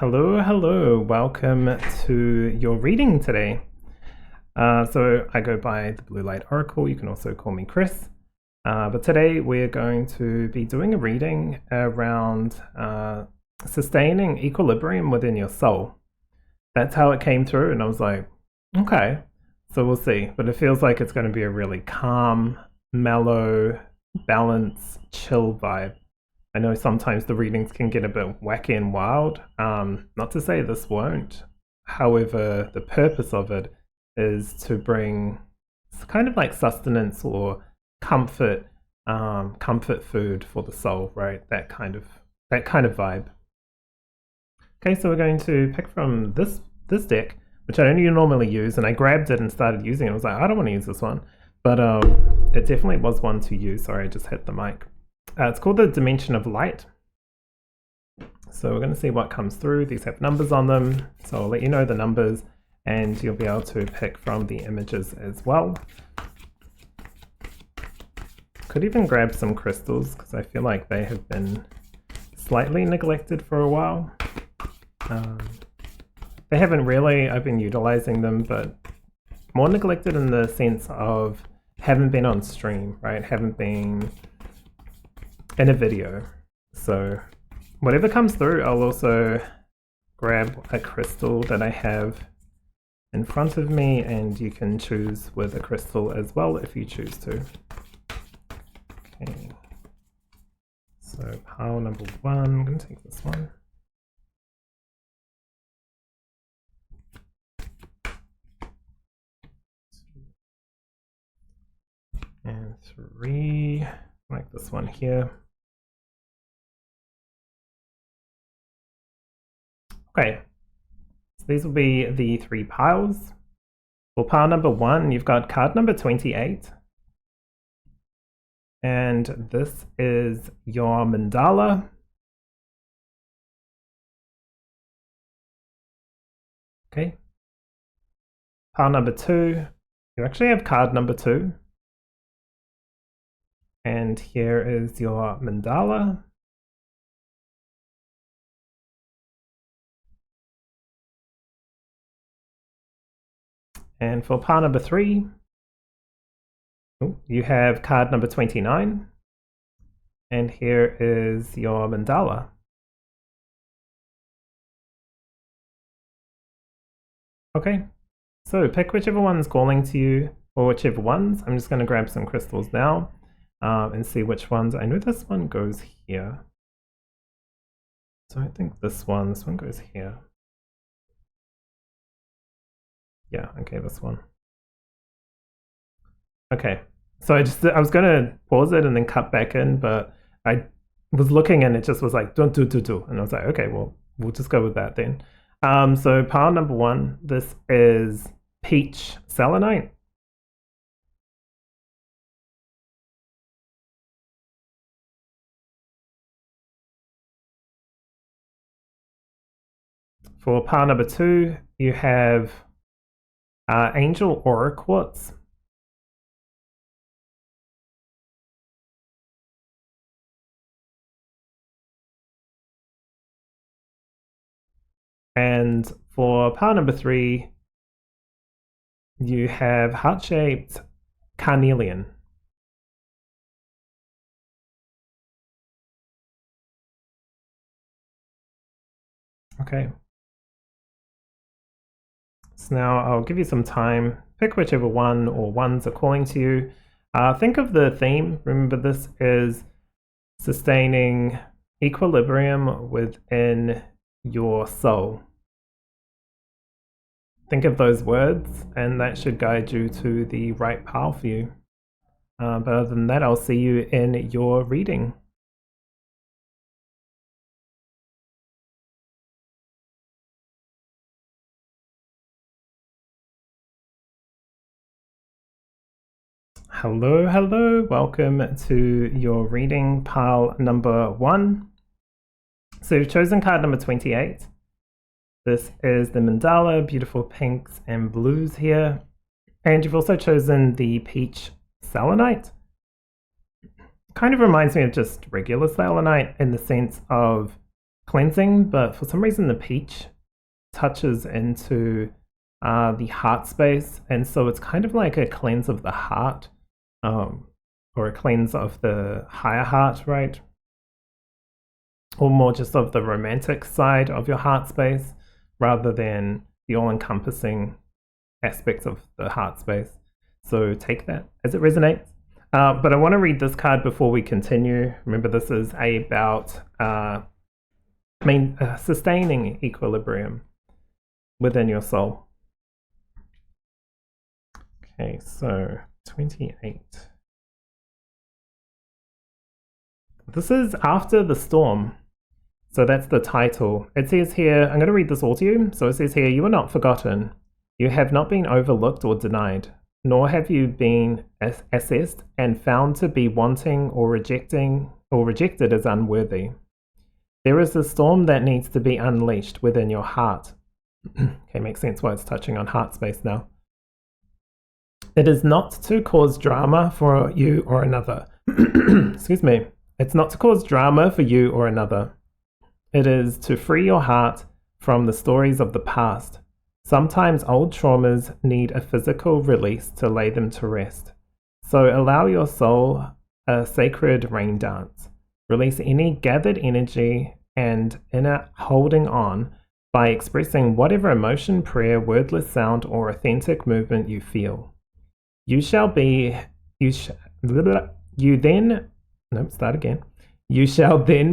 Hello, welcome to your reading today. So I go by the Blue Light Oracle, you can also call me Chris. But today we're going to be doing a reading around sustaining equilibrium within your soul. That's how it came through, and I was like, okay, so we'll see. But it feels like it's going to be a really calm, mellow, balanced, chill vibe. I know sometimes the readings can get a bit wacky and wild. Not to say this won't. However, the purpose of it is to bring kind of like sustenance or comfort food for the soul, right? That kind of vibe. Okay, so we're going to pick from this deck, which I don't normally use, and I grabbed it and started using it. I was like, I don't want to use this one, but it definitely was one to use. Sorry, I just hit the mic. It's called the Dimension of Light. So we're going to see what comes through. These have numbers on them, so I'll let you know the numbers, and you'll be able to pick from the images as well. Could even grab some crystals, because I feel like they have been slightly neglected for a while. They haven't really, I've been utilizing them, but more neglected in the sense of haven't been on stream, right? Haven't been in a video. So whatever comes through, I'll also grab a crystal that I have in front of me, and you can choose with a crystal as well if you choose to. Okay, so pile number one, I'm going to take this one. And three, like this one here. Okay, so these will be the three piles. For pile number one, you've got card number 28. And this is your mandala. Okay. Pile number two, you actually have card number 2. And here is your mandala. And for pile number 3, you have card number 29. And here is your mandala. Okay, so pick whichever one's calling to you, or whichever ones. I'm just going to grab some crystals now. And see which ones. I know this one goes here. So I think this one goes here. Yeah, okay, this one. Okay, so I was gonna pause it and then cut back in, but I was looking and it just was like, don't do. And I was like, okay, well, we'll just go with that then. So pile number 1, this is peach selenite. For pile number 2, you have angel aura quartz. And for pile number 3, you have heart-shaped carnelian. Okay. So now I'll give you some time. Pick whichever one or ones are calling to you. Think of the theme. Remember, this is sustaining equilibrium within your soul. Think of those words, and that should guide you to the right path for you. But other than that, I'll see you in your reading. Hello, welcome to your reading, pile number 1. So you've chosen card number 28. This is the mandala, beautiful pinks and blues here. And you've also chosen the peach selenite. Kind of reminds me of just regular selenite in the sense of cleansing, but for some reason the peach touches into the heart space, and so it's kind of like a cleanse of the heart, or a cleanse of the higher heart, right? Or more just of the romantic side of your heart space rather than the all-encompassing aspects of the heart space. So take that as it resonates. But I want to read this card before we continue. Remember, this is about sustaining equilibrium within your soul. Okay, so 28. This is After the Storm. So that's the title. It says here, I'm going to read this all to you. So it says here, you are not forgotten. You have not been overlooked or denied, nor have you been assessed and found to be wanting or rejected as unworthy. There is a storm that needs to be unleashed within your heart. Okay, makes sense why it's touching on heart space now. It is not to cause drama for you or another. Excuse me. It's not to cause drama for you or another. It is to free your heart from the stories of the past. Sometimes old traumas need a physical release to lay them to rest. So allow your soul a sacred rain dance. Release any gathered energy and inner holding on by expressing whatever emotion, prayer, wordless sound, or authentic movement you feel. You shall then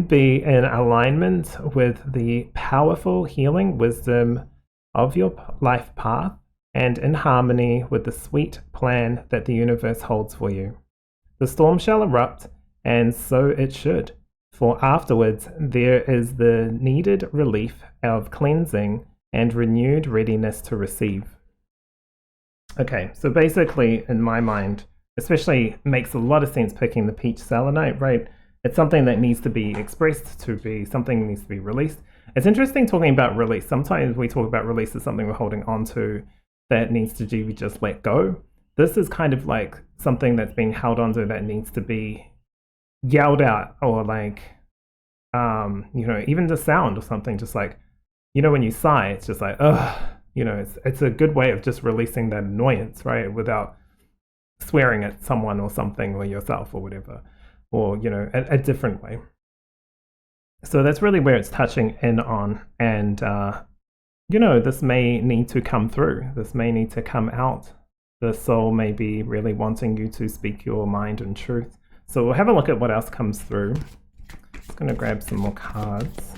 be in alignment with the powerful healing wisdom of your life path and in harmony with the sweet plan that the universe holds for you. The storm shall erupt, and so it should, for afterwards there is the needed relief of cleansing and renewed readiness to receive. Okay, so basically, in my mind, especially makes a lot of sense picking the peach selenite, right? It's something that needs to be expressed, to be something that needs to be released. It's interesting talking about release. Sometimes we talk about release as something we're holding on to that needs to be just let go. This is kind of like something that's been held onto that needs to be yelled out, or like, even the sound or something, just like, when you sigh, it's just like, ugh, it's a good way of just releasing that annoyance, right? Without swearing at someone or something or yourself or whatever, or, a different way. So that's really where it's touching in on. And, this may need to come through. This may need to come out. The soul may be really wanting you to speak your mind and truth. So we'll have a look at what else comes through. Just going to grab some more cards.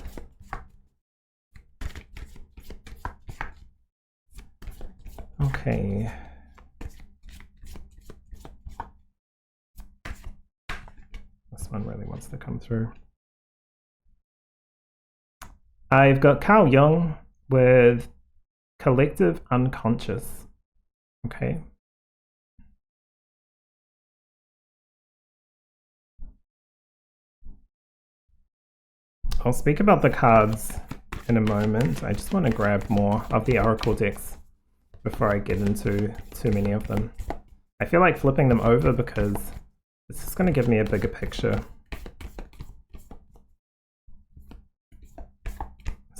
Okay. This one really wants to come through. I've got Carl Jung with collective unconscious. Okay. I'll speak about the cards in a moment. I just want to grab more of the oracle decks before I get into too many of them. I feel like flipping them over because it's just going to give me a bigger picture.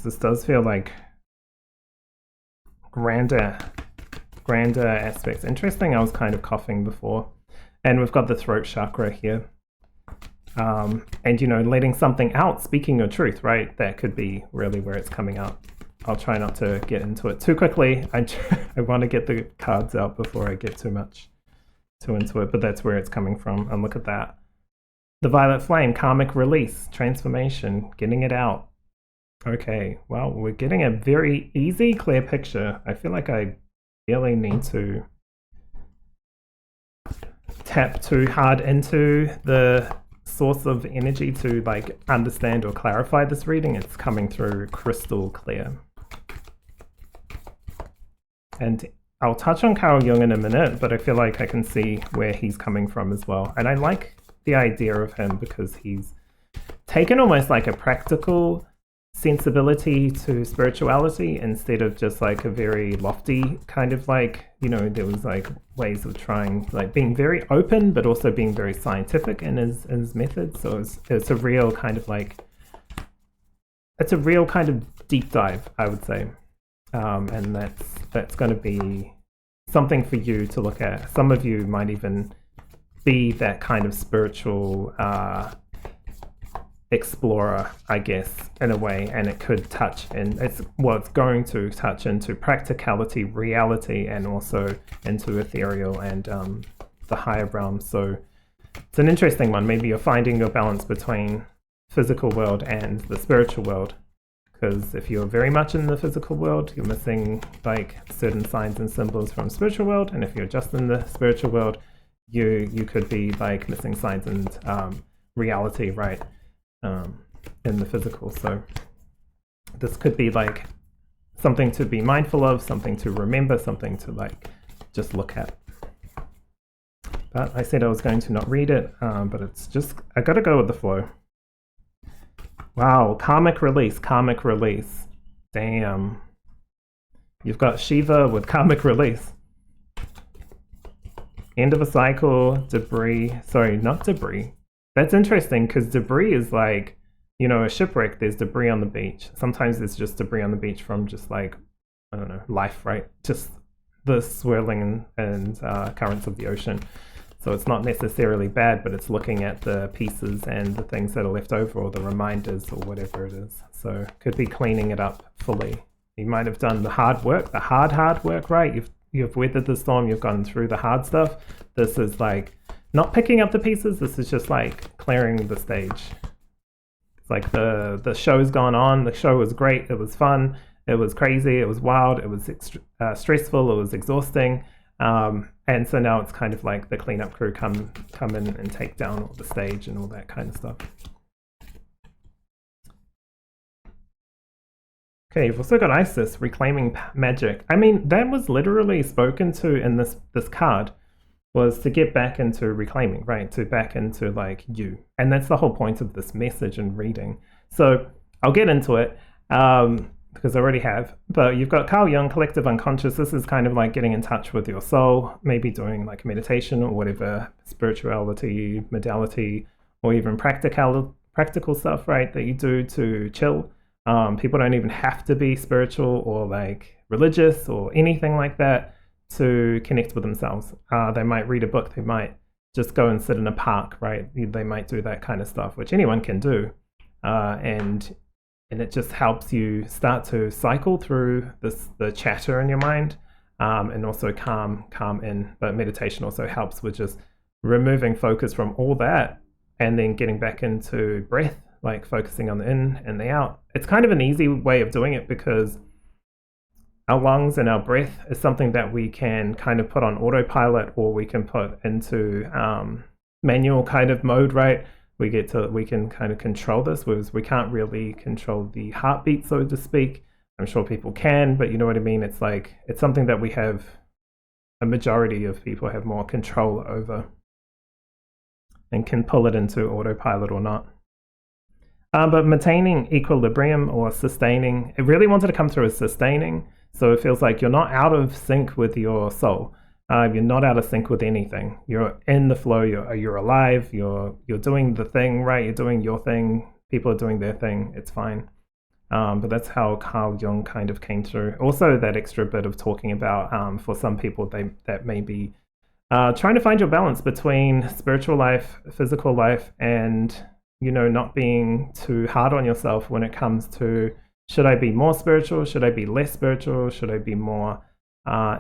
This does feel like grander aspects. Interesting, I was kind of coughing before. And we've got the throat chakra here. And, letting something out, speaking your truth, right? That could be really where it's coming out. I'll try not to get into it too quickly. I want to get the cards out before I get too into it, but that's where it's coming from. And look at that. The violet flame, karmic release, transformation, getting it out. Okay, well, we're getting a very easy, clear picture. I feel like I really need to tap too hard into the source of energy to understand or clarify this reading. It's coming through crystal clear. And I'll touch on Carl Jung in a minute, but I feel like I can see where he's coming from as well. And I like the idea of him because he's taken almost like a practical sensibility to spirituality instead of just a very lofty kind of there was ways of trying being very open but also being very scientific in his methods. So it's a real kind of it's a real kind of deep dive, I would say. And that's going to be something for you to look at. Some of you might even be that kind of spiritual explorer, I guess, in a way, and it could touch, and it's going to touch into practicality, reality, and also into ethereal and the higher realms. So it's an interesting one. Maybe you're finding your balance between physical world and the spiritual world, because if you're very much in the physical world, you're missing like certain signs and symbols from spiritual world, and if you're just in the spiritual world, you could be like missing signs and reality, right, in the physical. So this could be like something to be mindful of, something to remember, something to like just look at. But I said I was going to not read it, but it's just, I gotta go with the flow. Wow, karmic release, karmic release. Damn. You've got Shiva with karmic release. End of a cycle, debris. Sorry, not debris. That's interesting because debris is like, you know, a shipwreck, there's debris on the beach. Sometimes there's just debris on the beach from just like, I don't know, life, right? Just the swirling and currents of the ocean. So it's not necessarily bad, but it's looking at the pieces and the things that are left over, or the reminders, or whatever it is. So could be cleaning it up fully. You might have done the hard work, the hard work, right? You've weathered the storm, you've gone through the hard stuff. This is like not picking up the pieces, this is just like clearing the stage. It's like the show's gone on, the show was great, it was fun, it was crazy, it was wild, it was stressful, it was exhausting. And so now it's kind of like the cleanup crew come in and take down all the stage and all that kind of stuff. Okay, you've also got Isis, reclaiming magic. I mean, that was literally spoken to in this card, was to get back into reclaiming, right? To back into like you. And that's the whole point of this message and reading. So I'll get into it. Because I already have, but you've got Carl Jung, collective unconscious. This is kind of like getting in touch with your soul, maybe doing like meditation or whatever spirituality modality, or even practical stuff, right, that you do to chill. People don't even have to be spiritual or like religious or anything like that to connect with themselves. They might read a book, they might just go and sit in a park, right? They might do that kind of stuff, which anyone can do. And it just helps you start to cycle through the chatter in your mind, and also calm in. But meditation also helps with just removing focus from all that and then getting back into breath, like focusing on the in and the out. It's kind of an easy way of doing it because our lungs and our breath is something that we can kind of put on autopilot, or we can put into manual kind of mode, right? We can kind of control this, whereas we can't really control the heartbeat, so to speak. I'm sure people can, but you know what I mean? It's like, it's something that a majority of people have more control over and can pull it into autopilot or not. But maintaining equilibrium or sustaining, it really wanted to come through as sustaining. So it feels like you're not out of sync with your soul. You're not out of sync with anything. You're in the flow. You're alive. You're doing the thing, right? You're doing your thing. People are doing their thing. It's fine. But that's how Carl Jung kind of came through. Also, that extra bit of talking about for some people that may be trying to find your balance between spiritual life, physical life, and not being too hard on yourself when it comes to, should I be more spiritual? Should I be less spiritual? Should I be more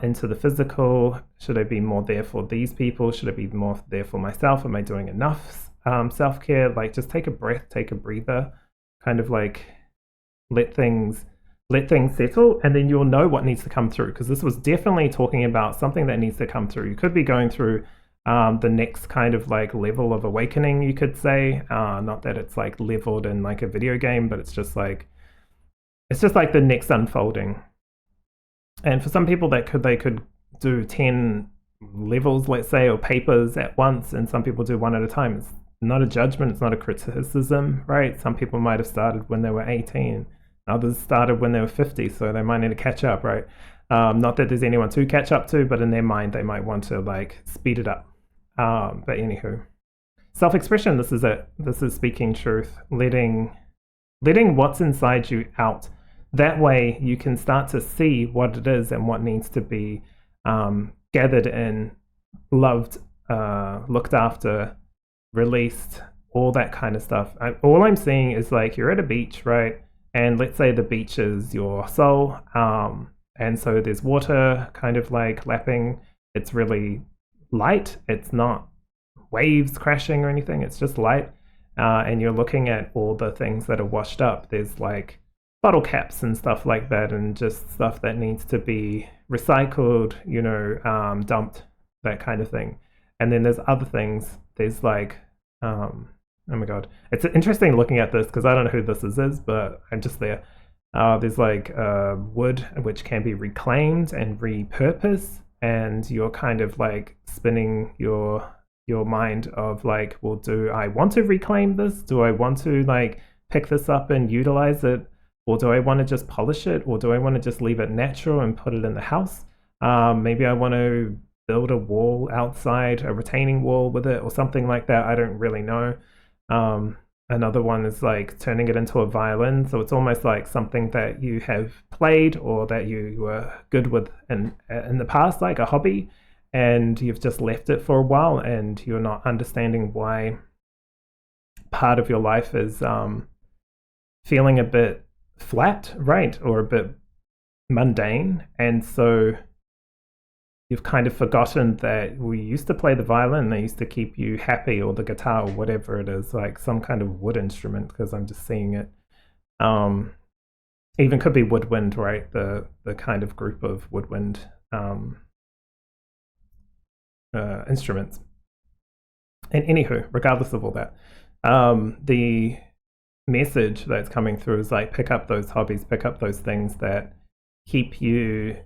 into the physical? Should I be more there for these people? Should I be more there for myself? Am I doing enough self-care? Like, just take a breath, take a breather, kind of like let things settle, and then you'll know what needs to come through, because this was definitely talking about something that needs to come through. You could be going through the next kind of like level of awakening, you could say. Not that it's like leveled in like a video game, but it's just like the next unfolding. And for some people, they could do 10 levels, let's say, or papers at once, and some people do one at a time. It's not a judgment, it's not a criticism, right? Some people might have started when they were 18, others started when they were 50, so they might need to catch up, right? Not that there's anyone to catch up to, but in their mind, they might want to like speed it up. But anywho, self-expression, this is speaking truth, letting letting what's inside you out. That way you can start to see what it is and what needs to be gathered in, loved, looked after, released, all that kind of stuff. All I'm seeing is like you're at a beach, right? And let's say the beach is your soul. And so there's water kind of like lapping. It's really light. It's not waves crashing or anything. It's just light. And you're looking at all the things that are washed up. There's like bottle caps and stuff like that, and just stuff that needs to be recycled, dumped, that kind of thing. And then there's other things. There's like, oh my god, it's interesting looking at this because I don't know who this is, but I'm just there. There's like wood which can be reclaimed and repurposed, and you're kind of like spinning your mind of like, well, do I want to reclaim this? Do I want to like pick this up and utilize it? Or do I want to just polish it? Or do I want to just leave it natural and put it in the house? Maybe I want to build a wall outside, a retaining wall with it or something like that. I don't really know. Another one is like turning it into a violin. So it's almost like something that you have played or that you were good with in the past, like a hobby, and you've just left it for a while and you're not understanding why part of your life is feeling a bit flat, right? Or a bit mundane. And so you've kind of forgotten that we used to play the violin, they used to keep you happy, or the guitar, or whatever it is, like some kind of wood instrument, because I'm just seeing it. Even could be woodwind, right? The kind of group of woodwind instruments. And anywho, regardless of all that, the message that's coming through is like, pick up those hobbies, pick up those things that keep you,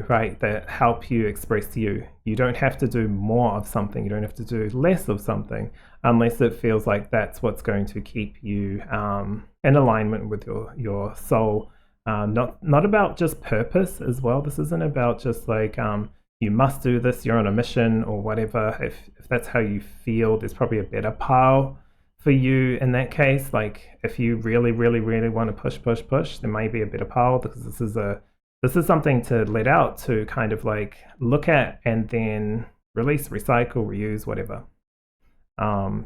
right? That help you express you. You don't have to do more of something. You don't have to do less of something unless it feels like that's what's going to keep you in alignment with your soul. Not about just purpose as well. This isn't about just like you must do this, you're on a mission or whatever. If that's how you feel, there's probably a better pile for you in that case. Like if you really, really, really want to push, there may be a better pile, because this is something to let out, to kind of like look at and then release, recycle, reuse, whatever.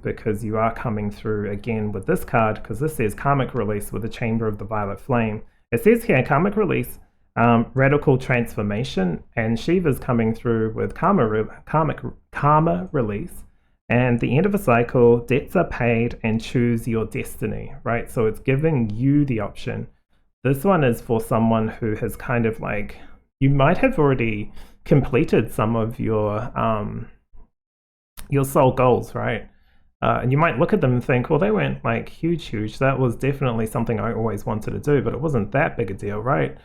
Because you are coming through again with this card, because this says karmic release with the Chamber of the Violet Flame. It says here karmic release, radical transformation, and Shiva's coming through with karma release, and the end of a cycle, debts are paid, and choose your destiny, right? So it's giving you the option. This one is for someone who has kind of like, you might have already completed some of your soul goals, right? And you might look at them and think, well, they weren't like huge. That was definitely something I always wanted to do, but it wasn't that big a deal, right?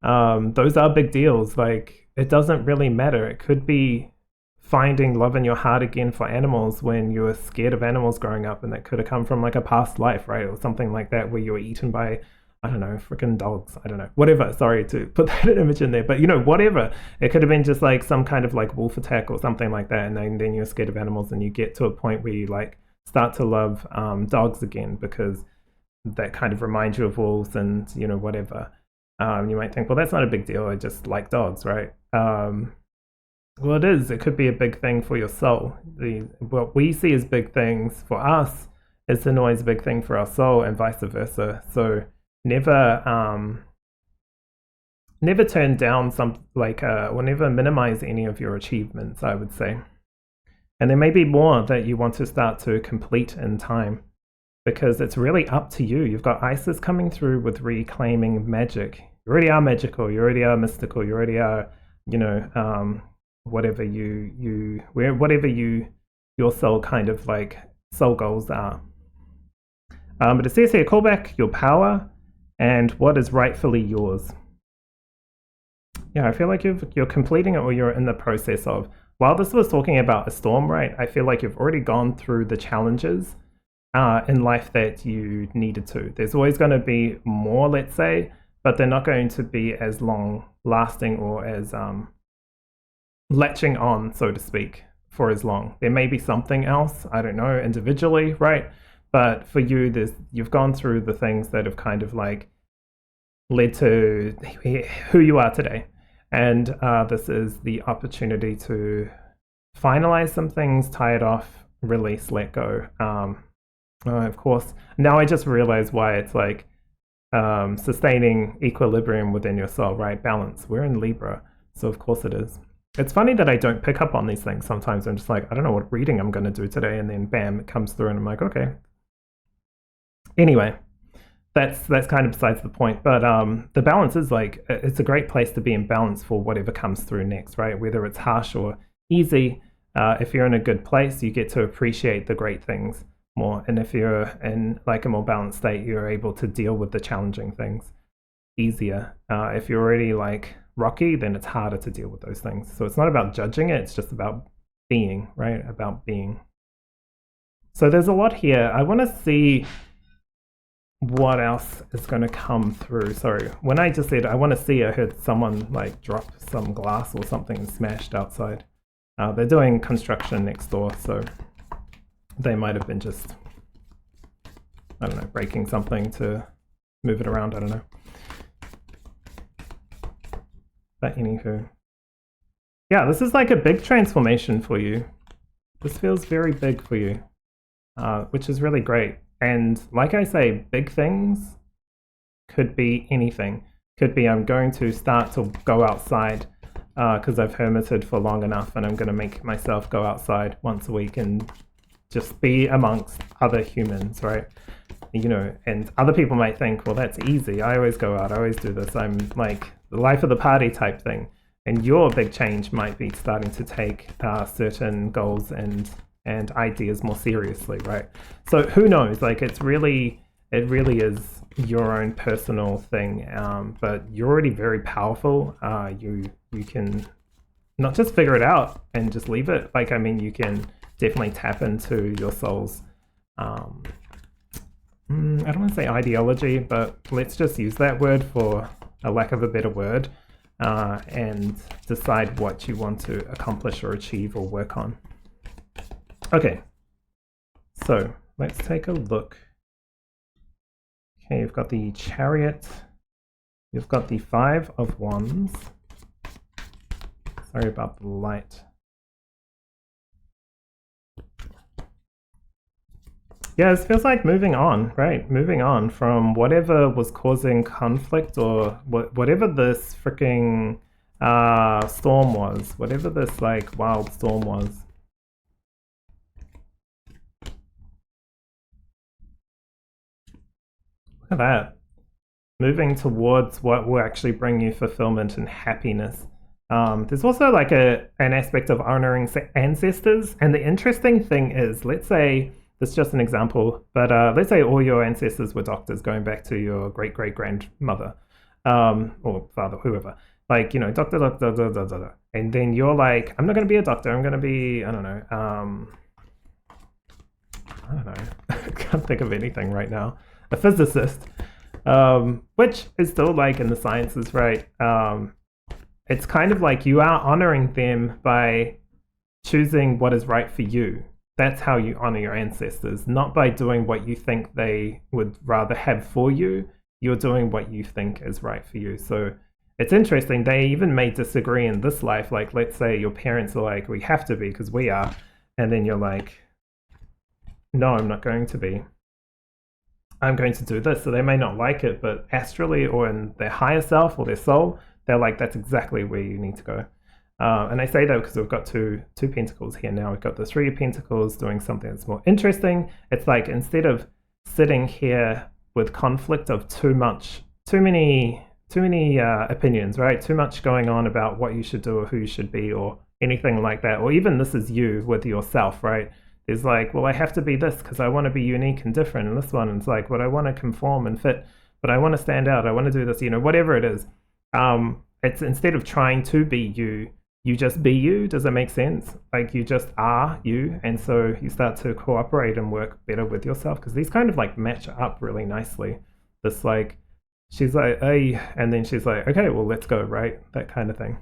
Those are big deals. Like, it doesn't really matter. It could be finding love in your heart again for animals when you were scared of animals growing up, and that could have come from like a past life, right? Or something like that, where you were eaten by, I don't know, freaking dogs. I don't know, whatever. Sorry to put that image in there, but whatever. It could have been just like some kind of like wolf attack or something like that, and then you're scared of animals, and you get to a point where you like start to love dogs again, because that kind of reminds you of wolves and whatever. You might think, well, that's not a big deal. I just like dogs, right? Well, it is. It could be a big thing for your soul. What we see as big things for us isn't always a big thing for our soul, and vice versa. So never turn down or never minimize any of your achievements, I would say. And there may be more that you want to start to complete in time, because it's really up to you. You've got Isis coming through with reclaiming magic. You already are magical. You already are mystical. You already are, whatever your soul kind of like soul goals are. But it says here, call back your power and what is rightfully yours. Yeah, I feel like you're completing it, or you're in the process of. While this was talking about a storm, right, I feel like you've already gone through the challenges in life that you needed to. There's always going to be more, let's say, but they're not going to be as long lasting or as latching on, so to speak, for as long. There may be something else, I don't know, individually, right? But for you, you've gone through the things that have kind of like led to who you are today. And this is the opportunity to finalize some things, tie it off, release, let go. Of course, now I just realize why it's like sustaining equilibrium within your soul, right? Balance. We're in Libra, so of course it is. It's funny that I don't pick up on these things sometimes. I'm just like, I don't know what reading I'm going to do today, and then bam, it comes through, and I'm like, okay. Anyway, that's kind of besides the point. But the balance is like, it's a great place to be in balance for whatever comes through next, right? Whether it's harsh or easy, if you're in a good place, you get to appreciate the great things more. And if you're in like a more balanced state, you're able to deal with the challenging things easier. If you're already like rocky, then it's harder to deal with those things. So it's not about judging it, it's just about being, right? About being. So there's a lot here. I want to see what else is going to come through. Sorry, when I just said I want to see, I heard someone like drop some glass or something smashed outside. They're doing construction next door, so they might have been just, I don't know, breaking something to move it around. I don't know. But anywho, yeah, this is like a big transformation for you. This feels very big for you, which is really great. And like I say, big things could be anything. Could be I'm going to start to go outside because I've hermited for long enough, and I'm going to make myself go outside once a week and just be amongst other humans, right? You know, and other people might think, well, that's easy. I always go out. I always do this. I'm like the life of the party type thing. And your big change might be starting to take certain goals and ideas more seriously, right? So who knows? Like it really is your own personal thing. But you're already very powerful. You can not just figure it out and just leave it. Like, I mean, you can definitely tap into your soul's I don't want to say ideology, but let's just use that word for a lack of a better word, and decide what you want to accomplish or achieve or work on. Okay, so let's take a look. Okay, you've got the Chariot, you've got the Five of Wands. Sorry about the light. Yeah, this feels like moving on, right? Moving on from whatever was causing conflict, or whatever this freaking storm was, whatever this like wild storm was. Look at that. Moving towards what will actually bring you fulfillment and happiness. There's also like an aspect of honoring ancestors. And the interesting thing is, let's say, that's just an example, but let's say all your ancestors were doctors going back to your great-great-grandmother or father, whoever. Like, you know, doctor, and then you're like, I'm not going to be a doctor. I'm going to be, I don't know. I can't think of anything right now. A physicist, which is still like in the sciences, right? It's kind of like you are honoring them by choosing what is right for you. That's how you honor your ancestors, not by doing what you think they would rather have for you. You're doing what you think is right for you. So it's interesting. They even may disagree in this life. Like, let's say your parents are like, we have to be because we are. And then you're like, no, I'm not going to be. I'm going to do this. So they may not like it, but astrally or in their higher self or their soul, they're like, that's exactly where you need to go. And I say that because we've got two pentacles here now. We've got the Three of Pentacles doing something that's more interesting. It's like, instead of sitting here with conflict of too many opinions, right? Too much going on about what you should do or who you should be or anything like that. Or even this is you with yourself, right? There's like, well, I have to be this because I want to be unique and different. And this one is like, but I want to conform and fit, but I want to stand out. I want to do this, you know, whatever it is. It's instead of trying to be you, you just be you. Does that make sense? Like, you just are you. And so you start to cooperate and work better with yourself, because these kind of like match up really nicely. This like, she's like, hey, and then she's like, okay, well, let's go, right? That kind of thing.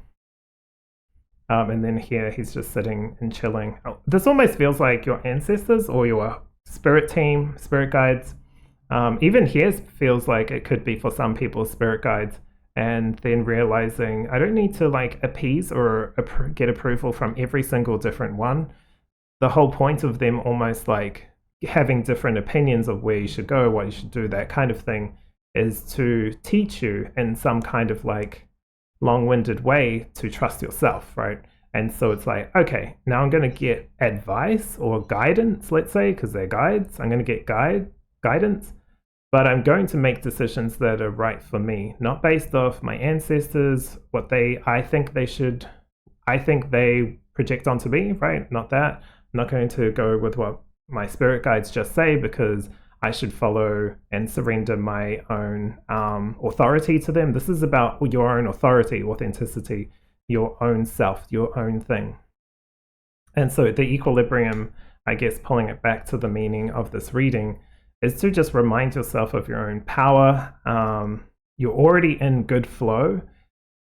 And then here he's just sitting and chilling. Oh, this almost feels like your ancestors or your spirit team, spirit guides. Even here feels like it could be for some people spirit guides, and then realizing I don't need to like appease or get approval from every single different one. The whole point of them almost like having different opinions of where you should go, what you should do, that kind of thing, is to teach you in some kind of like long-winded way to trust yourself, right? And so it's like, okay, now I'm going to get advice or guidance, let's say, because they're guides. I'm going to get guidance, but I'm going to make decisions that are right for me, not based off my ancestors, what I think they project onto me, right? Not that. I'm not going to go with what my spirit guides just say because I should follow and surrender my own authority to them. This is about your own authority, authenticity, your own self, your own thing. And so the equilibrium, I guess, pulling it back to the meaning of this reading, is to just remind yourself of your own power. You're already in good flow.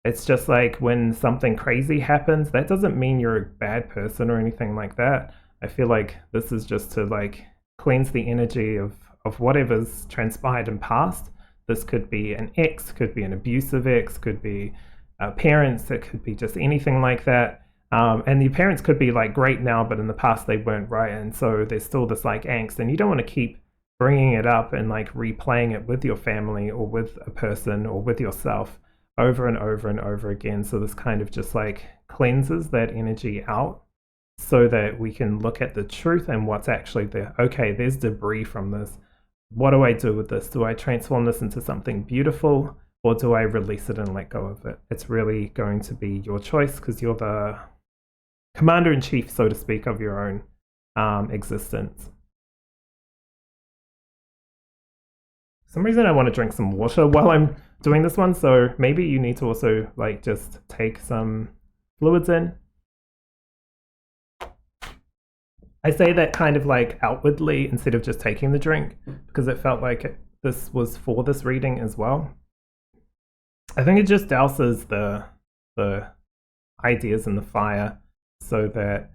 It's just like when something crazy happens, that doesn't mean you're a bad person or anything like that. I feel like this is just to like cleanse the energy of whatever's transpired in past. This could be an ex, could be an abusive ex, could be parents, it could be just anything like that. And the parents could be like great now, but in the past they weren't right. And so there's still this like angst, and you don't want to keep bringing it up and like replaying it with your family or with a person or with yourself over and over and over again. So this kind of just like cleanses that energy out so that we can look at the truth and what's actually there. Okay, there's debris from this. What do I do with this? Do I transform this into something beautiful, or do I release it and let go of it? It's really going to be your choice because you're the commander-in-chief, so to speak, of your own existence. For some reason I want to drink some water while I'm doing this one, so maybe you need to also like just take some fluids in. I say that kind of like outwardly instead of just taking the drink because it felt like this was for this reading as well. I think it just douses the ideas in the fire so that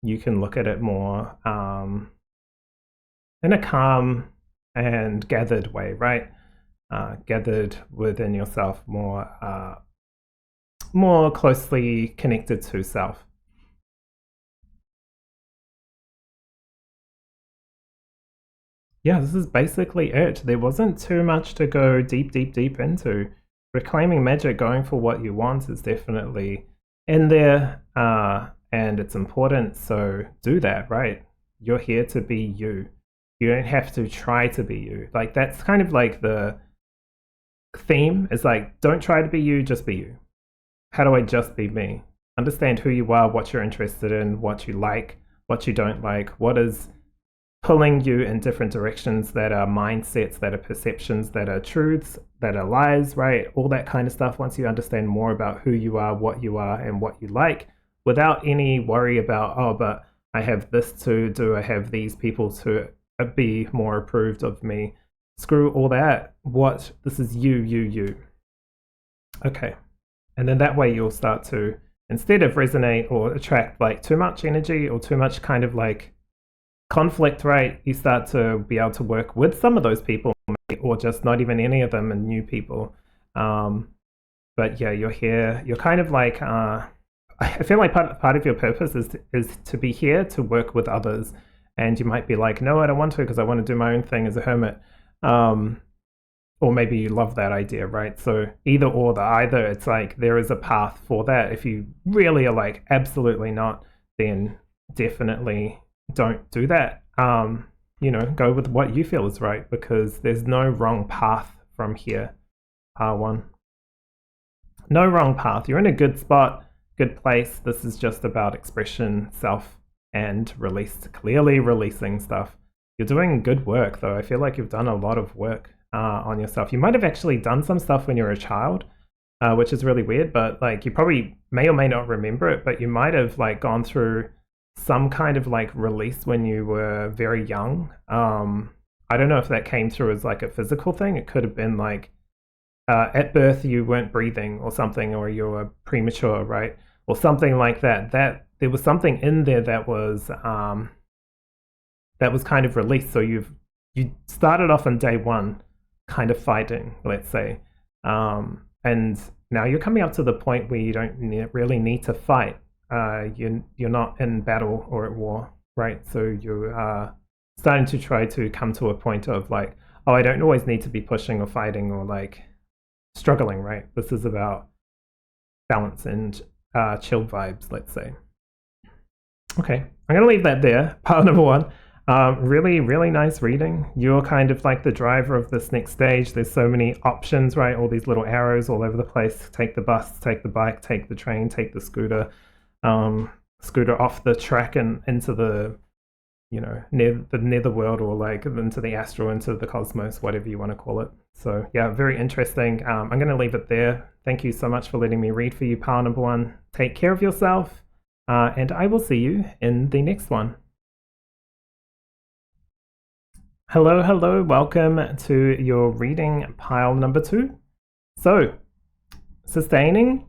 you can look at it more in a calm and gathered way, right? Gathered within yourself, more closely connected to self. Yeah, this is basically it. There wasn't too much to go deep into. Reclaiming magic, going for what you want is definitely in there, and it's important, so do that, right? You're here to be you. You don't have to try to be you. Like, that's kind of like the theme, is like, don't try to be you, just be you. How do I just be me? Understand who you are, what you're interested in, what you like, what you don't like, what is pulling you in different directions that are mindsets, that are perceptions, that are truths, that are lies, right? All that kind of stuff. Once you understand more about who you are, and what you like, without any worry about, oh, but I have this to do, I have these people to be more approved of me. Screw all that. This is you. Okay. And then that way you'll start to, instead of resonate or attract like too much energy or too much kind of like conflict, right? You start to be able to work with some of those people, or just not even any of them, and new people. But yeah, you're here. You're kind of like, I feel like part of your purpose is to be here to work with others. And you might be like, no, I don't want to because I want to do my own thing as a hermit. Or maybe you love that idea, right? So either it's like there is a path for that. If you really are like, absolutely not, then definitely don't do that. Go with what you feel is right, because there's no wrong path from here. R1. No wrong path. You're in a good spot, good place. This is just about expression, self, and clearly releasing stuff. You're doing good work, though. I feel like you've done a lot of work on yourself. You might have actually done some stuff when you were a child, which is really weird, but like you probably may or may not remember it, but you might have like gone through some kind of like release when you were very young. I don't know if that came through as like a physical thing. It could have been like at birth you weren't breathing or something, or you were premature, right? Or something like that. That there was something in there that was that was kind of released. So you started off on day one kind of fighting, let's say, and now you're coming up to the point where you don't really need to fight. You're not in battle or at war, right? So you are starting to try to come to a point of like, oh, I don't always need to be pushing or fighting or like struggling, right? This is about balance and chill vibes, let's say. Okay, I'm going to leave that there. Pile number one. Really, really nice reading. You're kind of like the driver of this next stage. There's so many options, right? All these little arrows all over the place. Take the bus, take the bike, take the train, take the scooter. Scooter off the track and into the, you know, near the netherworld, or like into the astral, into the cosmos, whatever you want to call it. So yeah, very interesting. I'm going to leave it there. Thank you so much for letting me read for you, pile number one. Take care of yourself, and I will see you in the next one. Hello, hello, welcome to your reading, pile number two. So, sustaining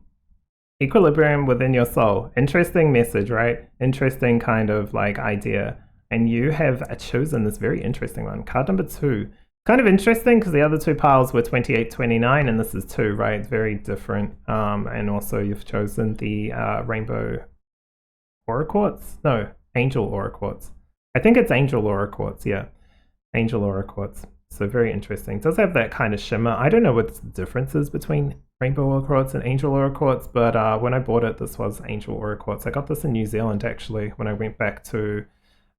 equilibrium within your soul. Interesting message, right? Interesting kind of like idea. And you have chosen this very interesting one. Card number two. Kind of interesting because the other two piles were 28, 29, and this is 2, right? It's very different. And also you've chosen the rainbow aura quartz? No, angel aura quartz. I think it's angel aura quartz, yeah. Angel aura quartz. So very interesting. It does have that kind of shimmer. I don't know what the difference is between rainbow aura quartz and angel aura quartz, but when I bought it, this was angel aura quartz. I got this in New Zealand actually when I went back to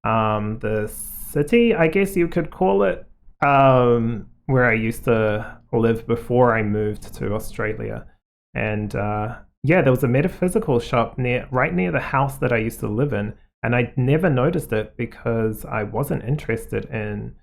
the city, I guess you could call it, where I used to live before I moved to Australia. And yeah, there was a metaphysical shop right near the house that I used to live in, and I never noticed it because I wasn't interested in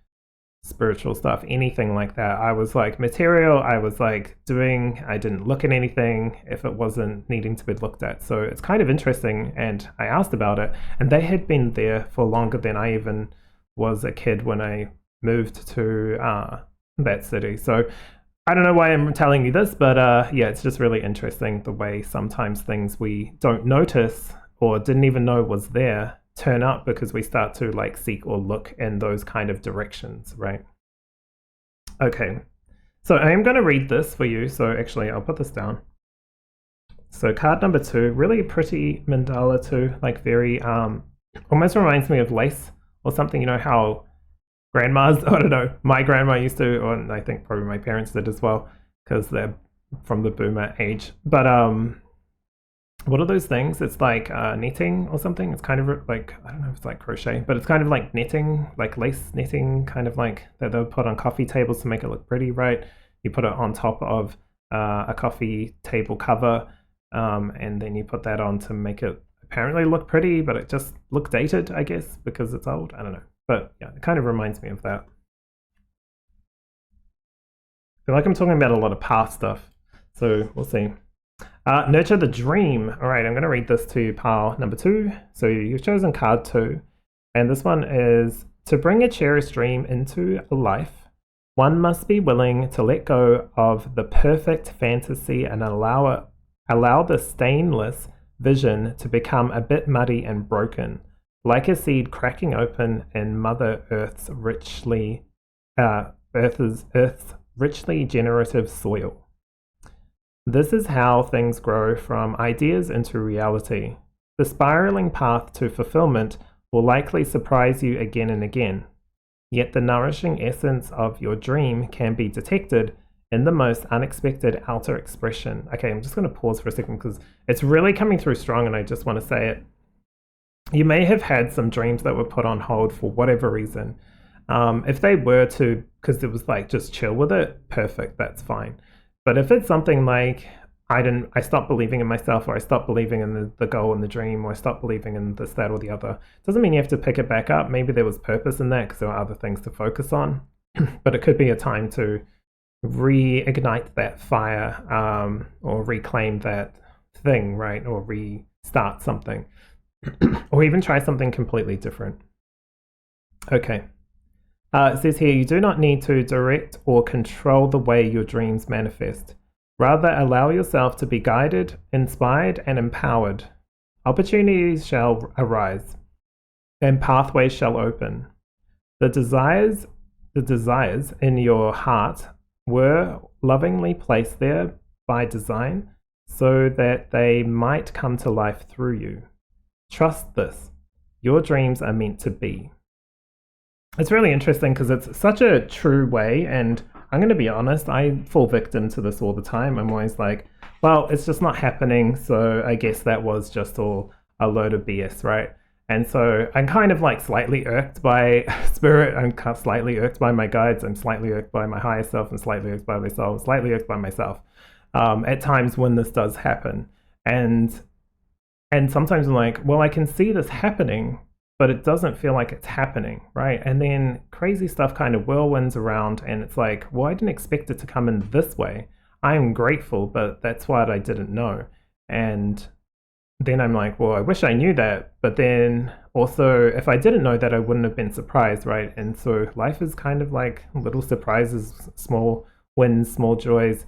spiritual stuff, anything like that. I was like material, I was like doing, I didn't look at anything if it wasn't needing to be looked at. So it's kind of interesting, and I asked about it, and they had been there for longer than I even was a kid when I moved to that city. So I don't know why I'm telling you this, but yeah, it's just really interesting the way sometimes things we don't notice or didn't even know was there turn up because we start to like seek or look in those kind of directions, right? Okay, so I am going to read this for you. So actually I'll put this down. So card number 2, really pretty mandala too, like very almost reminds me of lace or something. You know how grandmas, I don't know, my grandma used to, or I think probably my parents did as well, because they're from the boomer age. But what are those things? It's like netting or something. It's kind of like, I don't know if it's like crochet, but it's kind of like netting, like lace netting, kind of like that they'll put on coffee tables to make it look pretty, right? You put it on top of a coffee table cover, and then you put that on to make it apparently look pretty, but it just look dated, I guess, because it's old. I don't know. But yeah, it kind of reminds me of that. I feel like I'm talking about a lot of past stuff, so we'll see. Nurture the dream. All right, I'm going to read this to pile number 2. So you've chosen card 2, and this one is: to bring a cherished dream into life, one must be willing to let go of the perfect fantasy and allow the stainless vision to become a bit muddy and broken, like a seed cracking open in Mother Earth's richly generative soil. This is how things grow from ideas into reality. The spiraling path to fulfillment will likely surprise you again and again. Yet the nourishing essence of your dream can be detected in the most unexpected outer expression. Okay, I'm just going to pause for a second because it's really coming through strong and I just want to say it. You may have had some dreams that were put on hold for whatever reason. If they were to, because it was like just chill with it, perfect, that's fine. But if it's something like I stopped believing in myself, or I stopped believing in the goal and the dream, or I stopped believing in this, that, or the other, doesn't mean you have to pick it back up. Maybe there was purpose in that because there were other things to focus on. But it could be a time to reignite that fire, or reclaim that thing, right? Or restart something, or even try something completely different. Okay. It says here, you do not need to direct or control the way your dreams manifest. Rather, allow yourself to be guided, inspired, and empowered. Opportunities shall arise, and pathways shall open. The desires in your heart were lovingly placed there by design so that they might come to life through you. Trust this. Your dreams are meant to be. It's really interesting because it's such a true way, and I'm going to be honest, I fall victim to this all the time. I'm always like, well, it's just not happening, so I guess that was just all a load of BS, right? And so I'm kind of like slightly irked by spirit, I'm slightly irked by my guides, I'm slightly irked by my higher self, and slightly irked by myself, slightly irked by myself at times when this does happen. And sometimes I'm like, well, I can see this happening, but it doesn't feel like it's happening, right? And then crazy stuff kind of whirlwinds around, and it's like, well, I didn't expect it to come in this way. I'm grateful, but that's what I didn't know. And then I'm like, well, I wish I knew that, but then also, if I didn't know that, I wouldn't have been surprised, right? And so life is kind of like little surprises, small wins, small joys,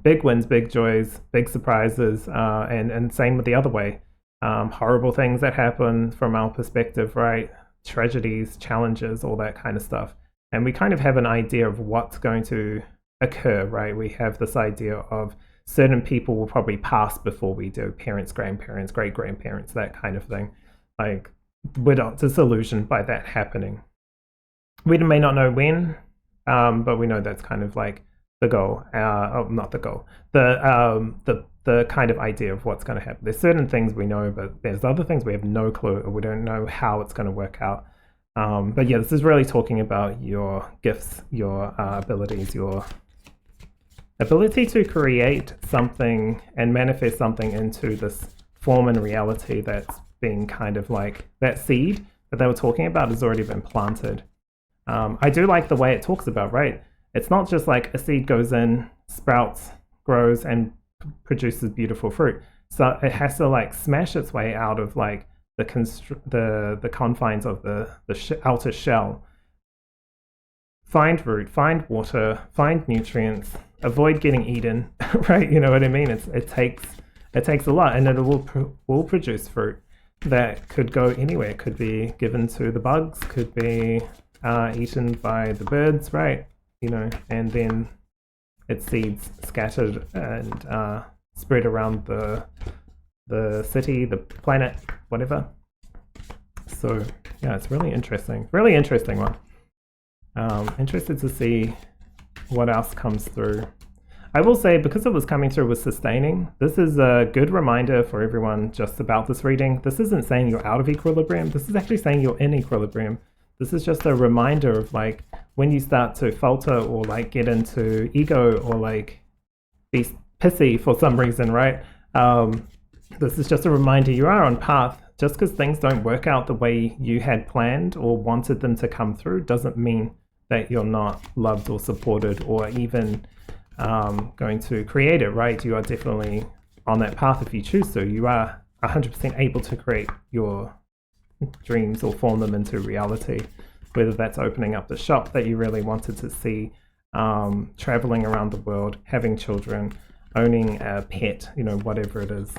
big wins, big joys, big surprises, and same with the other way. Horrible things that happen from our perspective, right? Tragedies, challenges, all that kind of stuff. And we kind of have an idea of what's going to occur, right? We have this idea of certain people will probably pass before we do, parents, grandparents, great-grandparents, that kind of thing. Like, we're not disillusioned by that happening. We may not know when, but we know that's kind of like the goal. Not the goal. The kind of idea of what's going to happen. There's certain things we know, but there's other things we have no clue, or we don't know how it's going to work out. But yeah, this is really talking about your gifts, your abilities, your ability to create something and manifest something into this form and reality that's being kind of like that seed that they were talking about has already been planted. I do like the way it talks about, right? It's not just like a seed goes in, sprouts, grows, and produces beautiful fruit. So it has to like smash its way out of like the confines of the outer shell. Find root, find water, find nutrients, avoid getting eaten, right? You know what I mean? It takes a lot, and it will produce fruit that could go anywhere. It could be given to the bugs, could be eaten by the birds, right? You know, and then its seeds scattered and spread around the city, the planet, whatever. So yeah, it's really interesting one. Interested to see what else comes through. I will say, because it was coming through with sustaining, this is a good reminder for everyone just about this reading. This isn't saying you're out of equilibrium. This is actually saying you're in equilibrium. This is just a reminder of like when you start to falter or like get into ego or like be pissy for some reason, right? This is just a reminder you are on path. Just because things don't work out the way you had planned or wanted them to come through doesn't mean that you're not loved or supported or even going to create it, right? You are definitely on that path if you choose to. You are 100% able to create your dreams or form them into reality, whether that's opening up the shop that you really wanted to see, traveling around the world, having children, owning a pet, you know, whatever it is.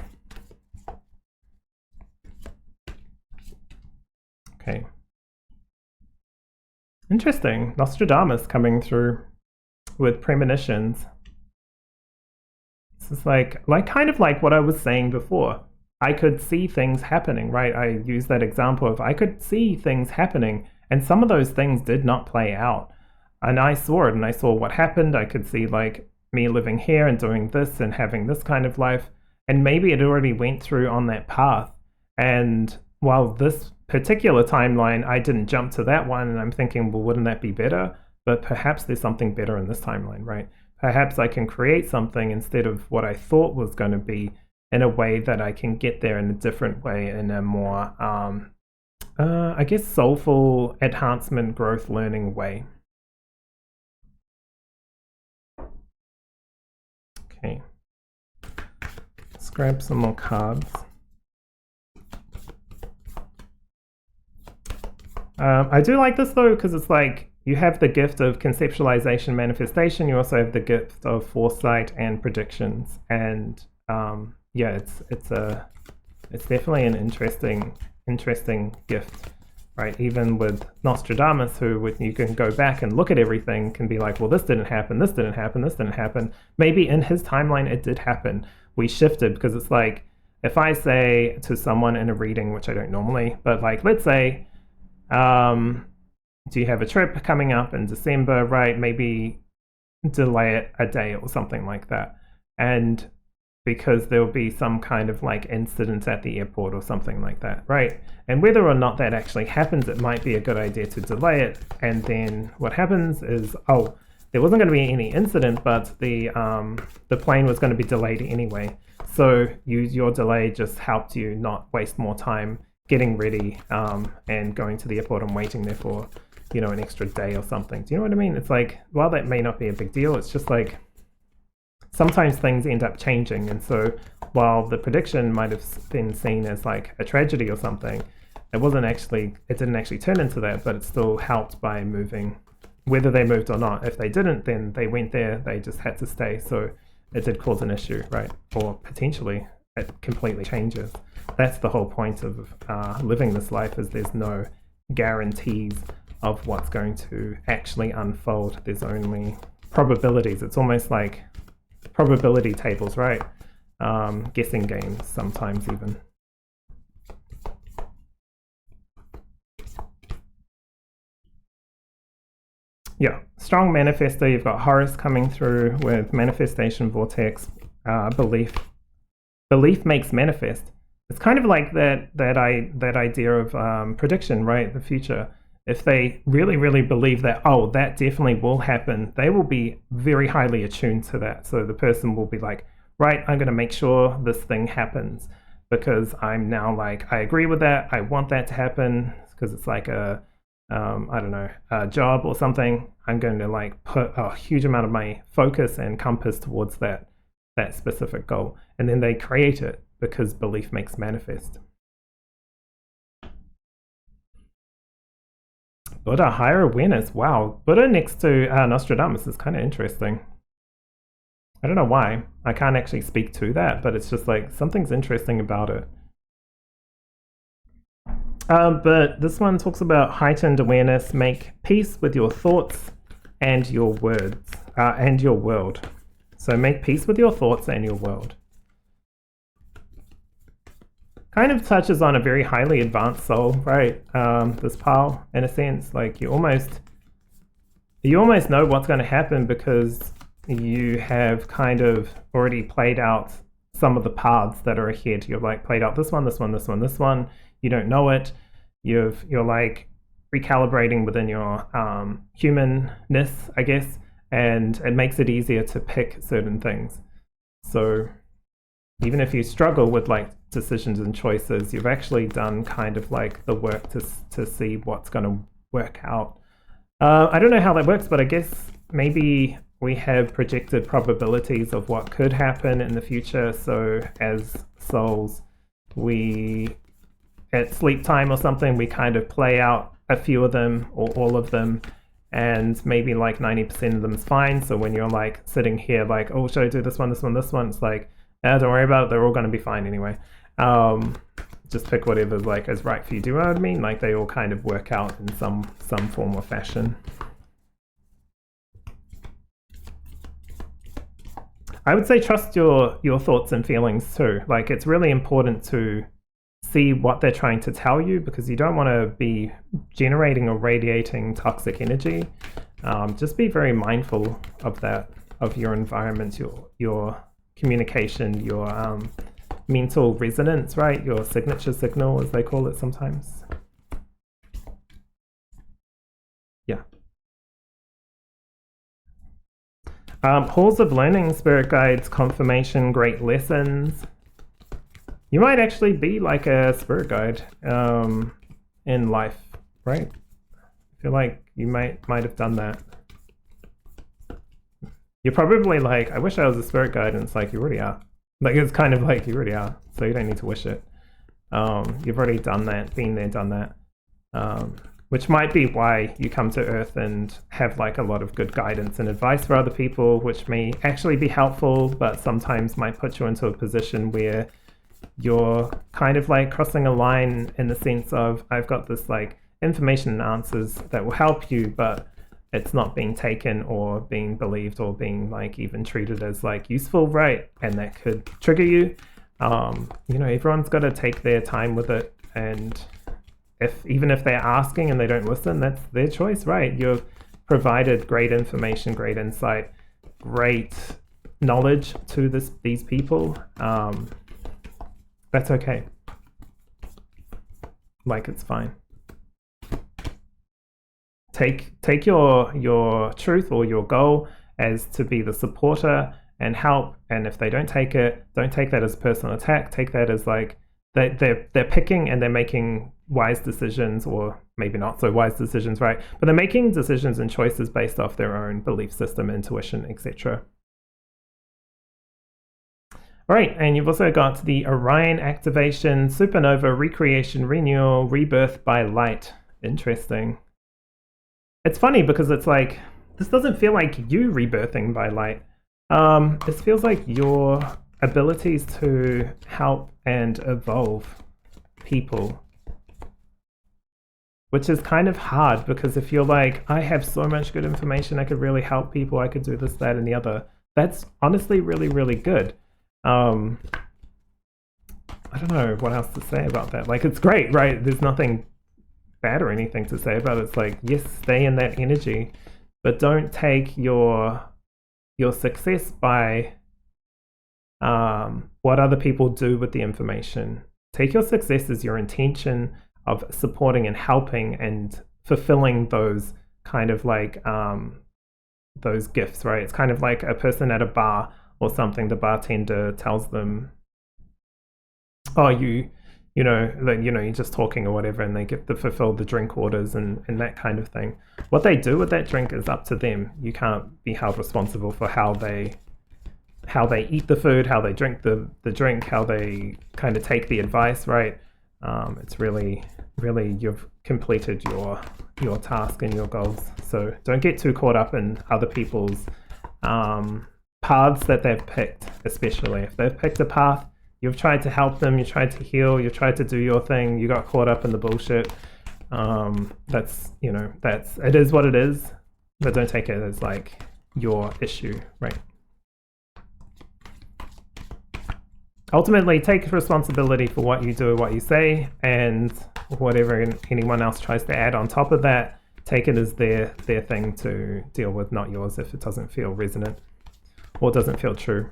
Okay. Interesting. Nostradamus coming through with premonitions. This is like kind of like what I was saying before. I could see things happening, right? I used that example of I could see things happening, and some of those things did not play out. And I saw it, and I saw what happened. I could see like me living here and doing this and having this kind of life. And maybe it already went through on that path. And while this particular timeline, I didn't jump to that one, and I'm thinking, well, wouldn't that be better? But perhaps there's something better in this timeline, right? Perhaps I can create something instead of what I thought was going to be in a way that I can get there in a different way, in a more, I guess, soulful enhancement, growth, learning way. Okay. Let's grab some more cards. I do like this though, because it's like you have the gift of conceptualization, manifestation. You also have the gift of foresight and predictions, and yeah, it's definitely an interesting gift right? Even with Nostradamus, who you can go back and look at everything, can be like, well, this didn't happen, this didn't happen, this didn't happen. Maybe in his timeline it did happen. We shifted, because it's like, if I say to someone in a reading, which I don't normally, but like, let's say, do you have a trip coming up in December, right? Maybe delay it a day or something like that. And because there'll be some kind of like incident at the airport or something like that, right? And whether or not that actually happens, it might be a good idea to delay it. And then what happens is, oh, there wasn't going to be any incident, but the plane was going to be delayed anyway. So your delay just helped you not waste more time getting ready and going to the airport and waiting there for, you know, an extra day or something. Do you know what I mean? It's like, while that may not be a big deal, it's just like, sometimes things end up changing. And so while the prediction might have been seen as like a tragedy or something, it didn't actually turn into that, but it still helped by moving, whether they moved or not. If they didn't, then they went there, they just had to stay. So it did cause an issue, right? Or potentially it completely changes. That's the whole point of living this life, is there's no guarantees of what's going to actually unfold. There's only probabilities. It's almost like probability tables, right? Guessing games sometimes even. Yeah, strong manifester. You've got Horus coming through with manifestation vortex, belief. Belief makes manifest. It's kind of like that idea of prediction, right? The future. If they really, really believe that, oh, that definitely will happen, they will be very highly attuned to that. So the person will be like, right, I'm going to make sure this thing happens, because I'm now like, I agree with that. I want that to happen, because it's like a job or something. I'm going to like put a huge amount of my focus and compass towards that specific goal. And then they create it, because belief makes manifest. Buddha, higher awareness. Wow. Buddha next to Nostradamus is kind of interesting. I don't know why. I can't actually speak to that, but it's just like something's interesting about it. But this one talks about heightened awareness. Make peace with your thoughts and your words and your world. So make peace with your thoughts and your world. Kind of touches on a very highly advanced soul, right? This pile, in a sense, like you almost know what's going to happen, because you have kind of already played out some of the paths that are ahead. You've like played out this one, this one, this one, this one. You don't know it. You're like recalibrating within your humanness, I guess, and it makes it easier to pick certain things. So even if you struggle with like decisions and choices, you've actually done kind of like the work to see what's going to work out. I don't know how that works, but I guess maybe we have projected probabilities of what could happen in the future. So as souls, at sleep time or something, we kind of play out a few of them or all of them, and maybe like 90% of them is fine. So when you're like sitting here like, oh, should I do this one, this one, this one? It's like, don't worry about it. They're all going to be fine anyway. Just pick whatever like is right for you. Do you know what I mean? Like they all kind of work out in some form or fashion. I would say trust your thoughts and feelings too. Like it's really important to see what they're trying to tell you, because you don't want to be generating or radiating toxic energy. Just be very mindful of that, of your environment, your communication, your mental resonance, right? Your signature signal, as they call it sometimes. Yeah. Halls of learning, spirit guides, confirmation, great lessons. You might actually be like a spirit guide in life, right? I feel like you might have done that. You're probably like, I wish I was a spirit guide, and it's like, you already are. Like, it's kind of like, you already are, so you don't need to wish it. You've already done that, been there, done that. Which might be why you come to Earth and have like a lot of good guidance and advice for other people, which may actually be helpful, but sometimes might put you into a position where you're kind of like crossing a line, in the sense of, I've got this like information and answers that will help you, but it's not being taken or being believed or being like even treated as like useful, right? And that could trigger you. You know, everyone's got to take their time with it, and even if they're asking and they don't listen, that's their choice, right? You've provided great information, great insight, great knowledge to these people. That's okay. Like, it's fine. Take your truth or your goal as to be the supporter and help. And if they don't take it, don't take that as a personal attack. Take that as like they're picking and they're making wise decisions, or maybe not so wise decisions, right? But they're making decisions and choices based off their own belief system, intuition, etc. All right, and you've also got the Orion activation, supernova, recreation, renewal, rebirth by light. Interesting. It's funny because it's like, this doesn't feel like you rebirthing by light. This feels like your abilities to help and evolve people, which is kind of hard, because if you're like, I have so much good information, I could really help people, I could do this, that, and the other, that's honestly really, really good. I don't know what else to say about that. Like, it's great, right? There's nothing bad or anything to say about it. It's like, yes, stay in that energy, but don't take your success by what other people do with the information. Take your success as your intention of supporting and helping and fulfilling those kind of like those gifts, right? It's kind of like a person at a bar or something. The bartender tells them, oh, you're just talking or whatever, and they get to fulfill the drink orders and that kind of thing. What they do with that drink is up to them. You can't be held responsible for how they eat the food, how they drink the drink, how they kind of take the advice, right? It's really, really, you've completed your task and your goals. So don't get too caught up in other people's paths that they've picked, especially if they've picked a path. You've tried to help them, you tried to heal, you tried to do your thing, you got caught up in the bullshit. It is what it is, but don't take it as like your issue, right? Ultimately, take responsibility for what you do, what you say, and whatever anyone else tries to add on top of that, take it as their thing to deal with, not yours, if it doesn't feel resonant or doesn't feel true.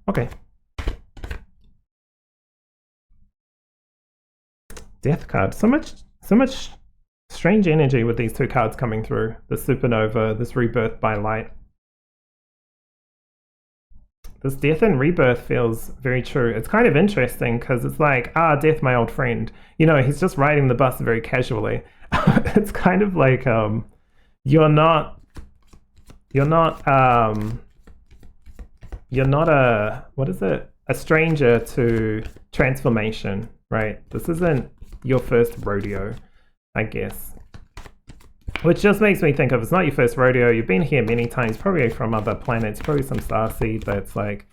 Okay. Death card. So much strange energy with these two cards coming through. The supernova, this rebirth by light. This death and rebirth feels very true. It's kind of interesting because it's like, death, my old friend. You know, he's just riding the bus very casually. It's kind of like, you're not a stranger to transformation, right? This isn't your first rodeo, I guess. Which just makes me think of, it's not your first rodeo. You've been here many times, probably from other planets, probably some starseed that's like,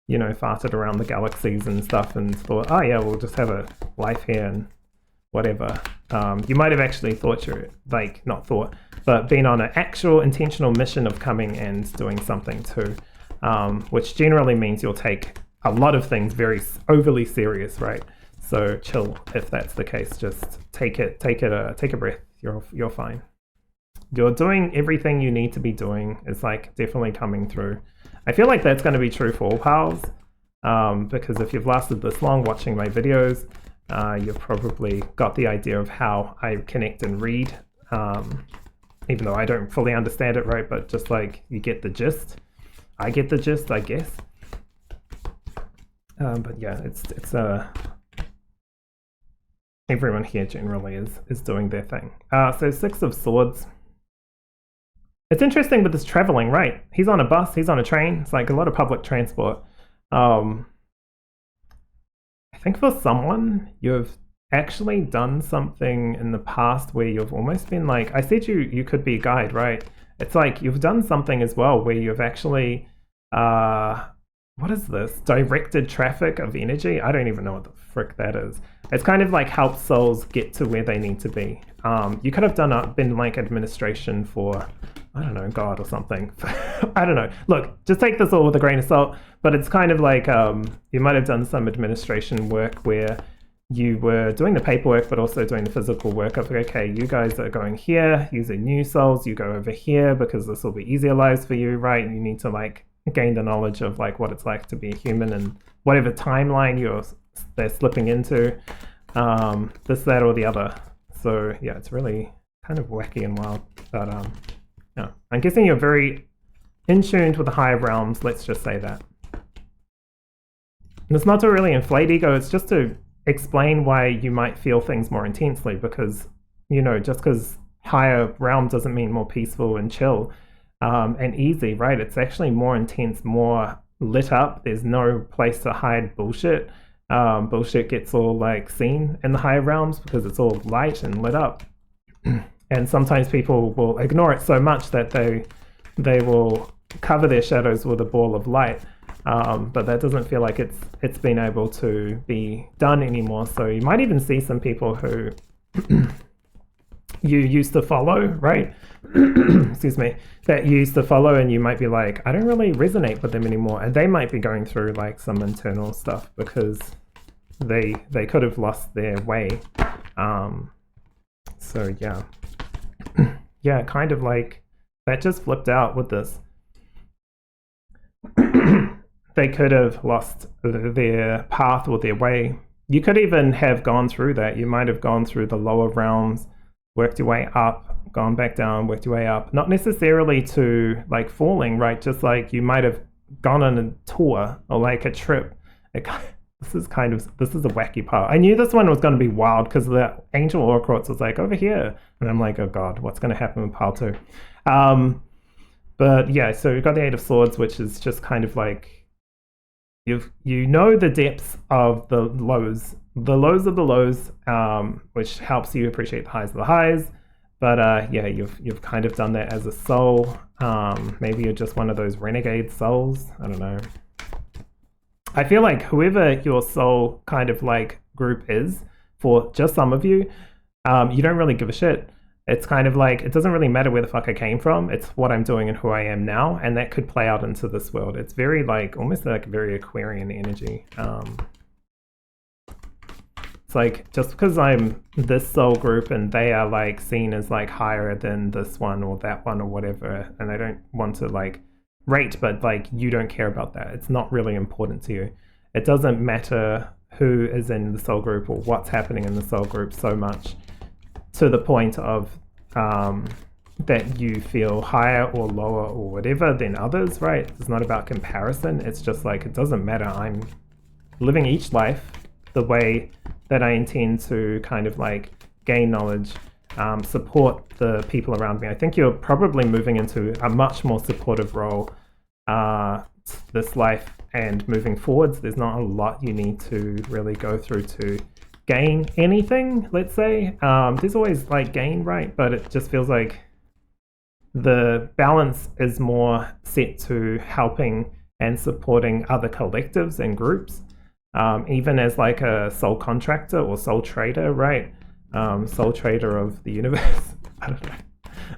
farted around the galaxies and stuff and thought, oh yeah, we'll just have a life here and whatever. You might have actually thought but been on an actual intentional mission of coming and doing something too, which generally means you'll take a lot of things very overly serious, right? So chill if that's the case. Just take a breath. You're fine. You're doing everything you need to be doing. It's like definitely coming through. I feel like that's going to be true for all pals, because if you've lasted this long watching my videos, you've probably got the idea of how I connect and read, even though I don't fully understand it, right? But just like you get the gist. I get the gist, I guess. But yeah, it's everyone here generally is doing their thing. So 6 of Swords. It's interesting with this traveling, right? He's on a bus, he's on a train. It's like a lot of public transport. I think for someone, you've actually done something in the past where you've almost been like, I said you could be a guide, right? It's like you've done something as well where you've actually what is this? Directed traffic of energy? I don't even know what the frick that is. It's kind of like help souls get to where they need to be. You could have been like administration for, I don't know, God or something. I don't know. Look, just take this all with a grain of salt, but it's kind of like you might have done some administration work where you were doing the paperwork, but also doing the physical work of, okay, you guys are going here, using new souls, you go over here because this will be easier lives for you, right? You need to like gain the knowledge of like what it's like to be a human and whatever timeline they're slipping into, this, that, or the other. So yeah, it's really kind of wacky and wild, but yeah, I'm guessing you're very in tune with the higher realms, let's just say that. And it's not to really inflate ego, it's just to explain why you might feel things more intensely, because, you know, just because higher realm doesn't mean more peaceful and chill and easy, right? It's actually more intense, more lit up. There's no place to hide bullshit. Bullshit gets all like seen in the higher realms because it's all light and lit up. And sometimes people will ignore it so much that they will cover their shadows with a ball of light. But that doesn't feel like it's been able to be done anymore. So you might even see some people who you used to follow, right? Excuse me, that you used to follow, and you might be like, I don't really resonate with them anymore. And they might be going through like some internal stuff because they could have lost their way. So yeah. Yeah, kind of like that just flipped out with this. They could have lost their path or their way. You could even have gone through that. You might have gone through the lower realms, worked your way up, gone back down, worked your way up. Not necessarily to like falling, right? Just like you might have gone on a tour or like a trip. This is a wacky part. I knew this one was going to be wild because the angel or Quartz was like over here. And I'm like, oh God, what's going to happen with pile 2? But yeah, so we've got the 8 of Swords, which is just kind of like, you know the depths of the lows of the lows, which helps you appreciate the highs of the highs. But yeah, you've kind of done that as a soul. Maybe you're just one of those renegade souls. I don't know. I feel like whoever your soul kind of like group is, for just some of you, you don't really give a shit. It's kind of like, it doesn't really matter where the fuck I came from. It's what I'm doing and who I am now. And that could play out into this world. It's very like, almost like very Aquarian energy. It's like, just because I'm this soul group and they are like seen as like higher than this one or that one or whatever. And I don't want to like rate, but like, you don't care about that. It's not really important to you. It doesn't matter who is in the soul group or what's happening in the soul group so much, to the point of that you feel higher or lower or whatever than others, right? It's not about comparison. It's just like, it doesn't matter. I'm living each life the way that I intend to kind of like gain knowledge, support the people around me. I think you're probably moving into a much more supportive role this life, and moving forwards, there's not a lot you need to really go through to gain anything, let's say. There's always like gain, right? But it just feels like the balance is more set to helping and supporting other collectives and groups, even as like a soul contractor or soul trader, right? Soul trader of the universe. I don't know.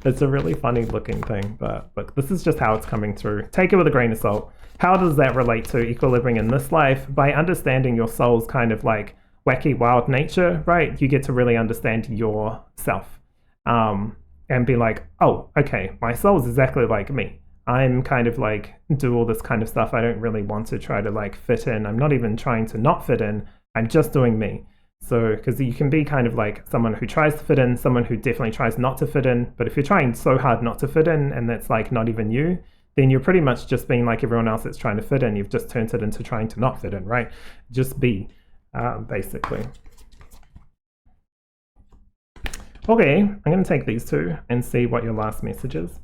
It's a really funny looking thing, but look, this is just how it's coming through. Take it with a grain of salt. How does that relate to equilibrium in this life? By understanding your soul's kind of like wacky, wild nature, right? You get to really understand yourself, and be like, oh, okay, my soul is exactly like me. I'm kind of like, do all this kind of stuff. I don't really want to try to like fit in. I'm not even trying to not fit in. I'm just doing me. So, because you can be kind of like someone who tries to fit in, someone who definitely tries not to fit in. But if you're trying so hard not to fit in, and that's like not even you, then you're pretty much just being like everyone else that's trying to fit in. You've just turned it into trying to not fit in, right? Just be, basically. Okay, I'm going to take these two and see what your last message is.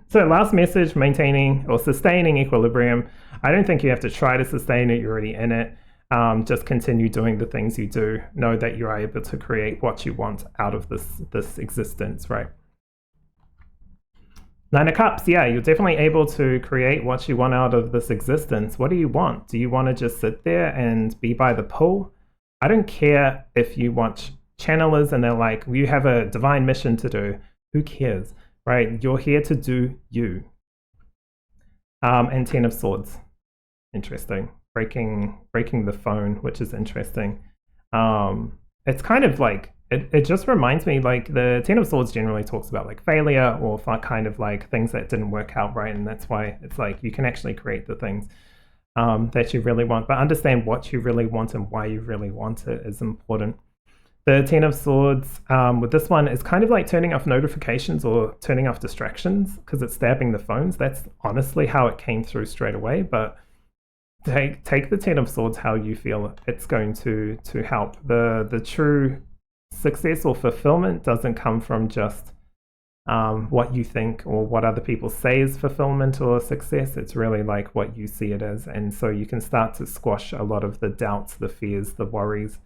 So last message, maintaining or sustaining equilibrium. I don't think you have to try to sustain it. You're already in it. Just continue doing the things you do. Know that you are able to create what you want out of this existence, right? Nine of Cups, yeah, you're definitely able to create what you want out of this existence. What do you want? Do you want to just sit there and be by the pool? I don't care if you watch channelers and they're like, you have a divine mission to do. Who cares, right? You're here to do you. And Ten of Swords, interesting. Breaking the phone, which is interesting. It's kind of like, it just reminds me, like the Ten of Swords generally talks about like failure or kind of like things that didn't work out right, and that's why it's like you can actually create the things that you really want, but understand what you really want and why you really want it is important. The Ten of Swords with this one is kind of like turning off notifications or turning off distractions because it's stabbing the phones. That's honestly how it came through straight away, but take the Ten of Swords how you feel it's going to help. The true success or fulfillment doesn't come from just what you think or what other people say is fulfillment or success. It's really like what you see it as, and so you can start to squash a lot of the doubts, the fears, the worries.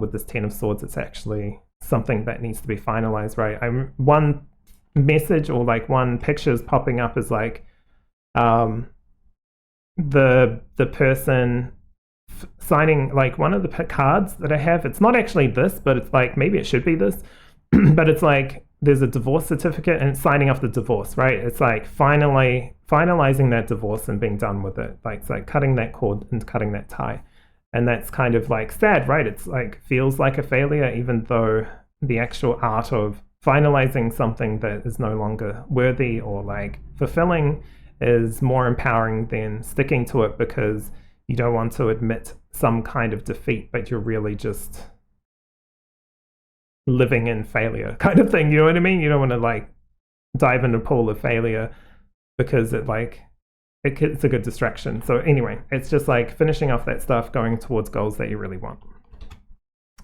With this Ten of Swords, it's actually something that needs to be finalized, right? One message or like one picture is popping up is like the person signing like one of the cards that I have. It's not actually this, but it's like maybe it should be this, but it's like there's a divorce certificate and it's signing off the divorce, right? It's like finalizing that divorce and being done with it. Like it's like cutting that cord and cutting that tie. And that's kind of like sad, right? It's like feels like a failure, even though the actual art of finalizing something that is no longer worthy or like fulfilling is more empowering than sticking to it because you don't want to admit some kind of defeat, but you're really just living in failure kind of thing. You know what I mean? You don't want to like dive in a pool of failure because it's a good distraction. So anyway, it's just like finishing off that stuff, going towards goals that you really want.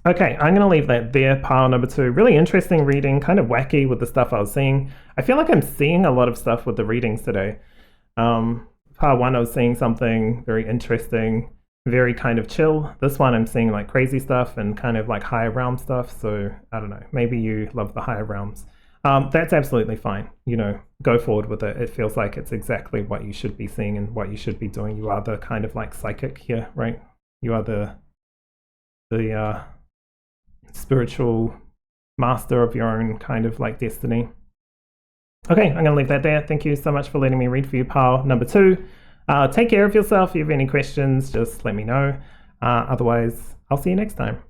Okay, I'm going to leave that there. Pile number 2, really interesting reading, kind of wacky with the stuff I was seeing. I feel like I'm seeing a lot of stuff with the readings today. Pile 1, I was seeing something very interesting, very kind of chill. This one, I'm seeing like crazy stuff and kind of like higher realm stuff. So I don't know, maybe you love the higher realms. That's absolutely fine. You know, go forward with it. It feels like it's exactly what you should be seeing and what you should be doing. You are the kind of like psychic here, right? You are the spiritual master of your own kind of like destiny. Okay, I'm going to leave that there. Thank you so much for letting me read for you, pile number 2. Take care of yourself. If you have any questions, just let me know. Otherwise, I'll see you next time.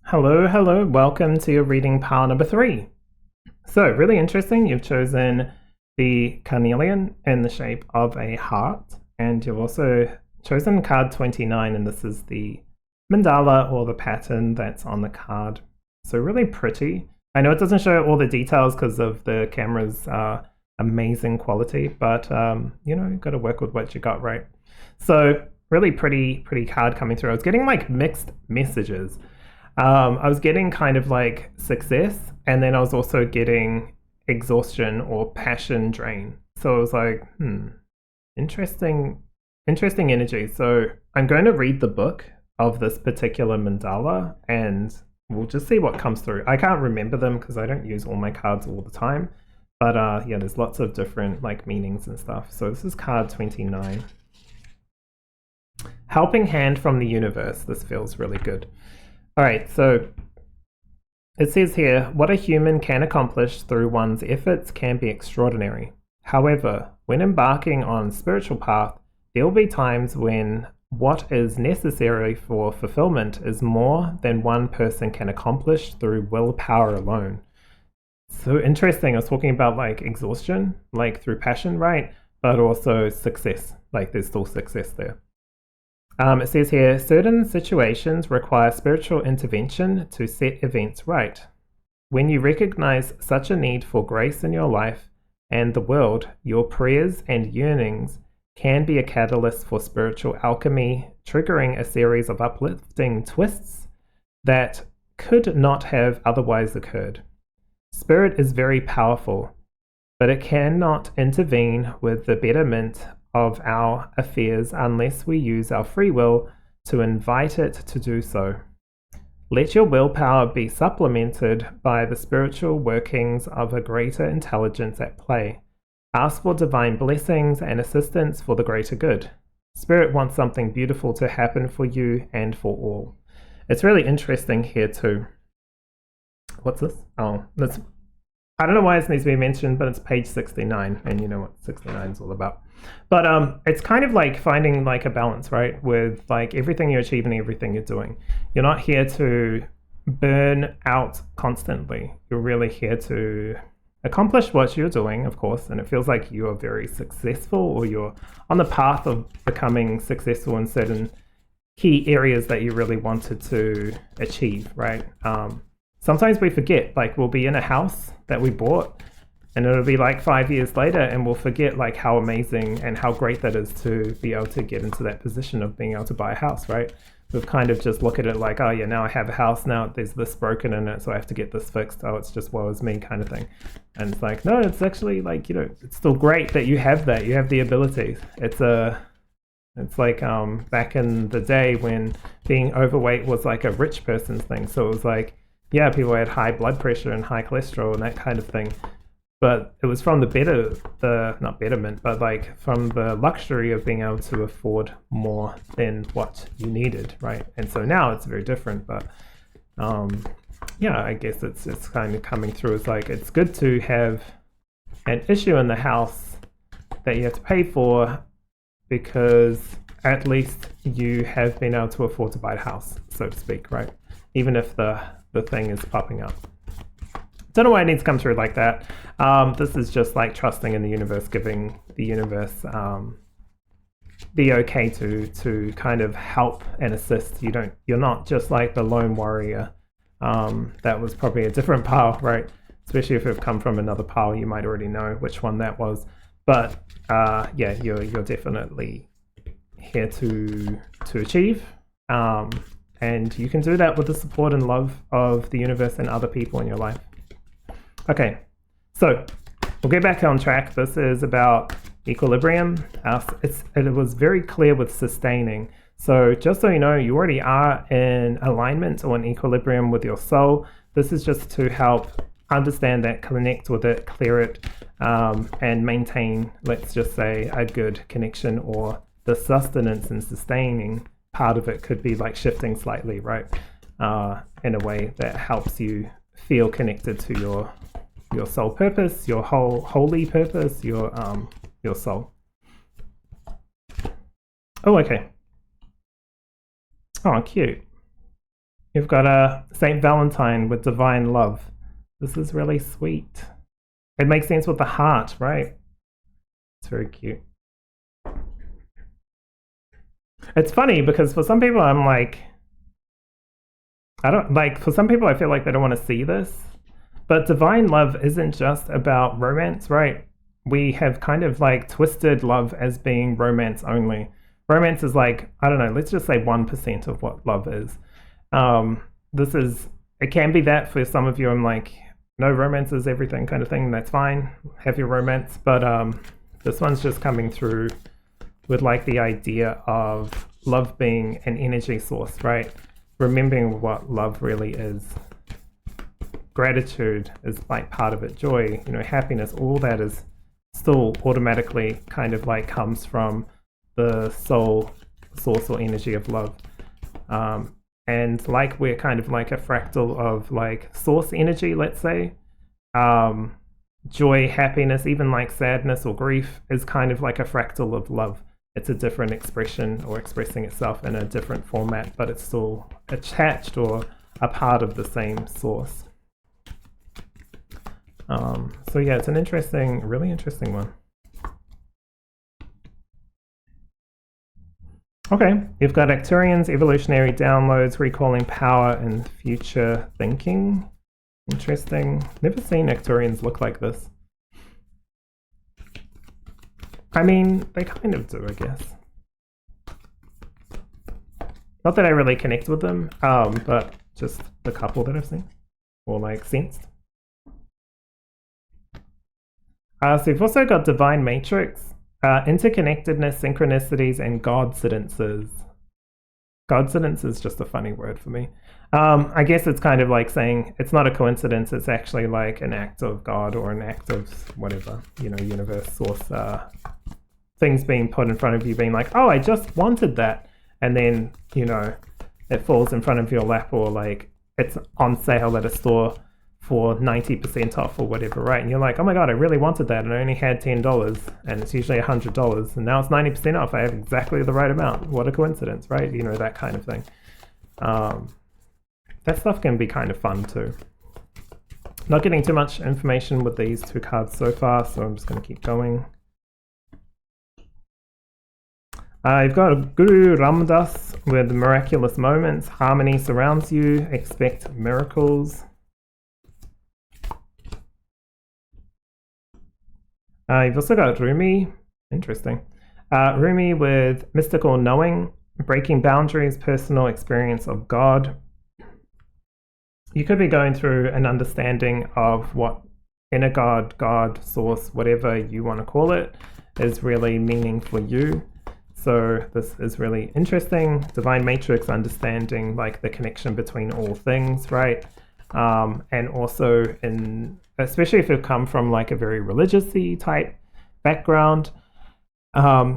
Hello, welcome to your reading, pile number 3. So, really interesting, you've chosen the Carnelian in the shape of a heart, and you've also chosen card 29, and this is the mandala or the pattern that's on the card. So really pretty. I know it doesn't show all the details because of the camera's amazing quality, but you know, you've got to work with what you got, right? So really pretty card coming through. I was getting like mixed messages. I was getting kind of like success, and then I was also getting exhaustion or passion drain. So I was like, interesting energy. So I'm going to read the book of this particular mandala and we'll just see what comes through. I can't remember them because I don't use all my cards all the time, but yeah, there's lots of different like meanings and stuff. So this is card 29. Helping hand from the universe. This feels really good. All right, so it says here, what a human can accomplish through one's efforts can be extraordinary. However, when embarking on a spiritual path, there will be times when what is necessary for fulfillment is more than one person can accomplish through willpower alone. So interesting. I was talking about like exhaustion, like through passion, right? But also success. Like there's still success there. It says here, certain situations require spiritual intervention to set events right. When you recognize such a need for grace in your life and the world, your prayers and yearnings can be a catalyst for spiritual alchemy, triggering a series of uplifting twists that could not have otherwise occurred. Spirit is very powerful, but it cannot intervene with the betterment of our affairs unless we use our free will to invite it to do so. Let your willpower be supplemented by the spiritual workings of a greater intelligence at play. Ask for divine blessings and assistance for the greater good. Spirit wants something beautiful to happen for you and for all. It's really interesting here too. What's this? Oh, that's, I don't know why it needs to be mentioned, but it's page 69, and you know what 69 is all about. But it's kind of like finding like a balance, right? With like everything you achieve and everything you're doing. You're not here to burn out constantly. You're really here to accomplish what you're doing, of course, and it feels like you're very successful, or you're on the path of becoming successful in certain key areas that you really wanted to achieve, right? Sometimes we forget, like we'll be in a house that we bought and it'll be like 5 years later and we'll forget like how amazing and how great that is to be able to get into that position of being able to buy a house, right? We've kind of just look at it like, oh yeah, now I have a house, now there's this broken in it, so I have to get this fixed. Oh, it's just woe is me kind of thing. And it's like, no, it's actually like, you know, it's still great that you have that. You have the abilities. It's like back in the day when being overweight was like a rich person's thing. So it was like, yeah, people had high blood pressure and high cholesterol and that kind of thing. But it was from not betterment, but like from the luxury of being able to afford more than what you needed, right? And so now it's very different. But yeah, I guess it's kind of coming through. It's like it's good to have an issue in the house that you have to pay for, because at least you have been able to afford to buy a house, so to speak, right? Even if the thing is popping up. Don't know why it needs to come through like that. This is just like trusting in the universe, giving the universe the okay to kind of help and assist. You're not just like the lone warrior. That was probably a different pile, right? Especially if you've come from another pile, you might already know which one that was. But yeah, you're definitely here to achieve. And you can do that with the support and love of the universe and other people in your life. Okay, so we'll get back on track. This is about equilibrium. It was very clear with sustaining. So just so you know, you already are in alignment or in equilibrium with your soul. This is just to help understand that, connect with it, clear it, and maintain, let's just say, a good connection, or the sustenance and sustaining part of it could be like shifting slightly, right? In a way that helps you feel connected to your soul purpose, your holy purpose, your soul. Oh, okay. Oh, cute. You've got a Saint Valentine with divine love. This is really sweet. It makes sense with the heart, right? It's very cute. It's funny because for some people I'm like, for some people I feel like they don't want to see this, but divine love isn't just about romance, right? We have kind of like twisted love as being romance only. Romance is like, I don't know, let's just say 1% of what love is. It can be that for some of you. I'm like, no, romance is everything kind of thing. That's fine. Have your romance. But this one's just coming through with like the idea of love being an energy source, right? Remembering what love really is. Gratitude is like part of it. Joy, happiness, all that is still automatically kind of like comes from the soul source or energy of love. And like we're kind of like a fractal of like source energy, let's say. Joy, happiness, even like sadness or grief is kind of like a fractal of love. It's a different expression or expressing itself in a different format, but it's still attached or a part of the same source. So yeah, it's an really interesting one. Okay, you've got Arcturians, evolutionary downloads, recalling power and future thinking. Interesting. Never seen Arcturians look like this. I mean, they kind of do, I guess. Not that I really connect with them, but just the couple that I've seen, or like sensed. So you've also got Divine Matrix, interconnectedness, synchronicities, and God-cidences. Godcidence is just a funny word for me. I guess it's kind of like saying it's not a coincidence, it's actually like an act of God or an act of whatever, universe, source, things being put in front of you, being like, oh, I just wanted that. And then, it falls in front of your lap, or like it's on sale at a store for 90% off or whatever, right? And you're like, oh my God, I really wanted that, and I only had $10, and it's usually $100, and now it's 90% off. I have exactly the right amount. What a coincidence, right? That kind of thing. That stuff can be kind of fun too. Not getting too much information with these two cards so far, so I'm just going to keep going. You've got Guru Ramdas with miraculous moments. Harmony surrounds you. Expect miracles. You've also got Rumi. Interesting. Rumi with mystical knowing, breaking boundaries, personal experience of God. You could be going through an understanding of what inner God, source, whatever you want to call it, is really meaning for you. So this is really interesting. Divine matrix, understanding like the connection between all things, right? And also especially if you've come from like a very religious-y type background,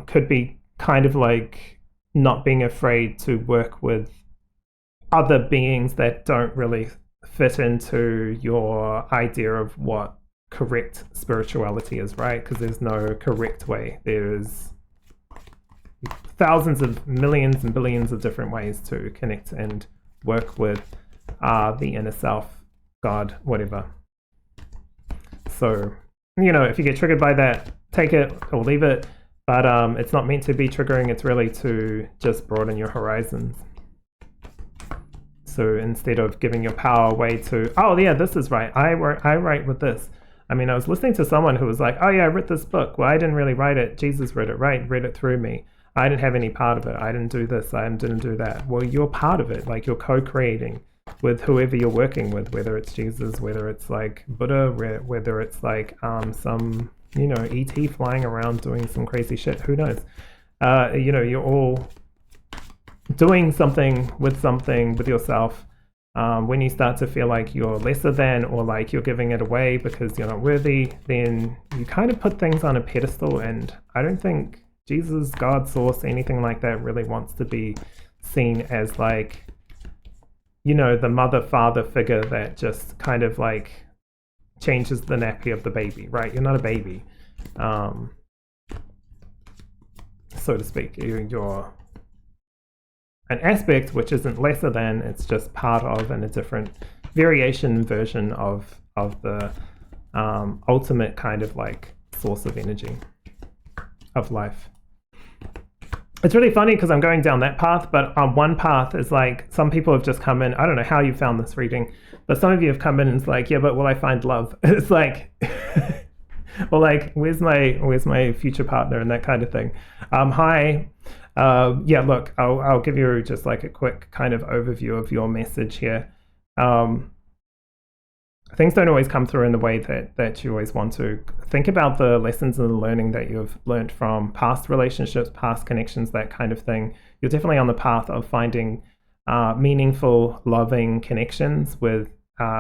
could be kind of like not being afraid to work with other beings that don't really fit into your idea of what correct spirituality is, right? Because there's no correct way. There's thousands of millions and billions of different ways to connect and work with the inner self, God, whatever. So, if you get triggered by that, take it or leave it. But it's not meant to be triggering. It's really to just broaden your horizons. So instead of giving your power away to, oh yeah, this is right, I write with this. I mean, I was listening to someone who was like, oh yeah, I wrote this book. Well, I didn't really write it. Jesus wrote it, right? Read it through me. I didn't have any part of it. I didn't do this. I didn't do that. Well, you're part of it. Like, you're co-creating with whoever you're working with, whether it's Jesus, whether it's like Buddha, whether it's like some, ET flying around doing some crazy shit. Who knows? You're all doing something with yourself. When you start to feel like you're lesser than, or like you're giving it away because you're not worthy, then you kind of put things on a pedestal. And I don't think Jesus, God, source, anything like that really wants to be seen as like, the mother, father figure that just kind of like changes the nappy of the baby, right? You're not a baby, so to speak. You're an aspect which isn't lesser than, it's just part of, and a different variation version of the ultimate kind of like source of energy of life. It's really funny because I'm going down that path, but one path is like, some people have just come in, I don't know how you found this reading, but some of you have come in and it's like, yeah, but will I find love? It's like, well, like, where's my future partner and that kind of thing. Hi. Yeah, look, I'll give you just like a quick kind of overview of your message here. Things don't always come through in the way that you always want to. Think about the lessons and the learning that you've learned from past relationships, past connections, that kind of thing. You're definitely on the path of finding meaningful, loving connections with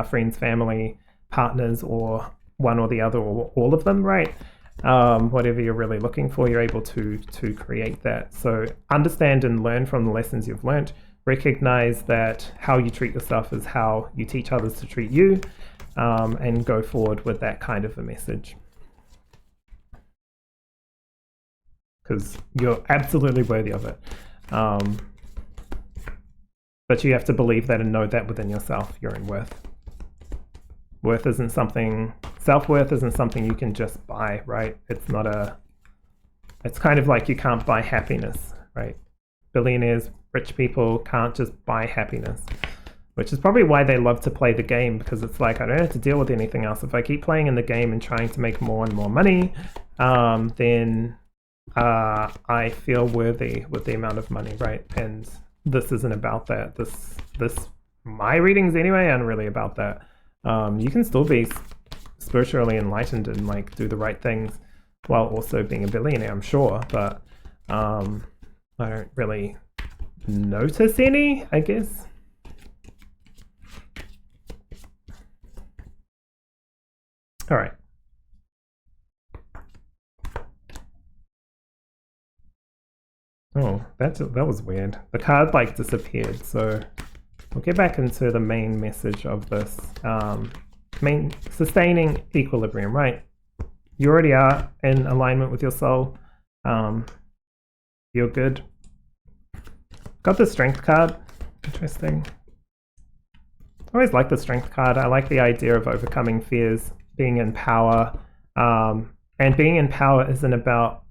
friends, family, partners, or one or the other, or all of them, right? Whatever you're really looking for, you're able to create that. So understand and learn from the lessons you've learned. Recognize that how you treat yourself is how you teach others to treat you, and go forward with that kind of a message. Because you're absolutely worthy of it. But you have to believe that and know that within yourself, your own worth. Worth isn't something, self-worth isn't something you can just buy, right? It's kind of like you can't buy happiness, right? Billionaires, rich people can't just buy happiness, which is probably why they love to play the game, because it's like, I don't have to deal with anything else. If I keep playing in the game and trying to make more and more money, then I feel worthy with the amount of money, right? And this isn't about that. My readings anyway aren't really about that. You can still be spiritually enlightened and like do the right things while also being a billionaire, I'm sure, but I don't really notice any, I guess. All right. Oh, that was weird. The card like disappeared, so we'll get back into the main message of this. Main sustaining equilibrium, right? You already are in alignment with your soul. You're good. Got the strength card. Interesting. I always like the strength card. I like the idea of overcoming fears, being in power. And being in power isn't about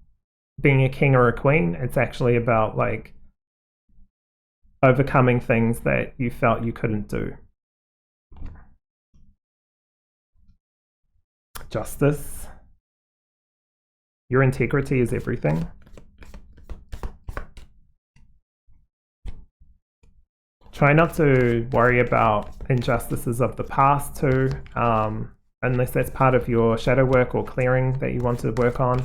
being a king or a queen. It's actually about like overcoming things that you felt you couldn't do. Justice. Your integrity is everything. Try not to worry about injustices of the past too, unless that's part of your shadow work or clearing that you want to work on.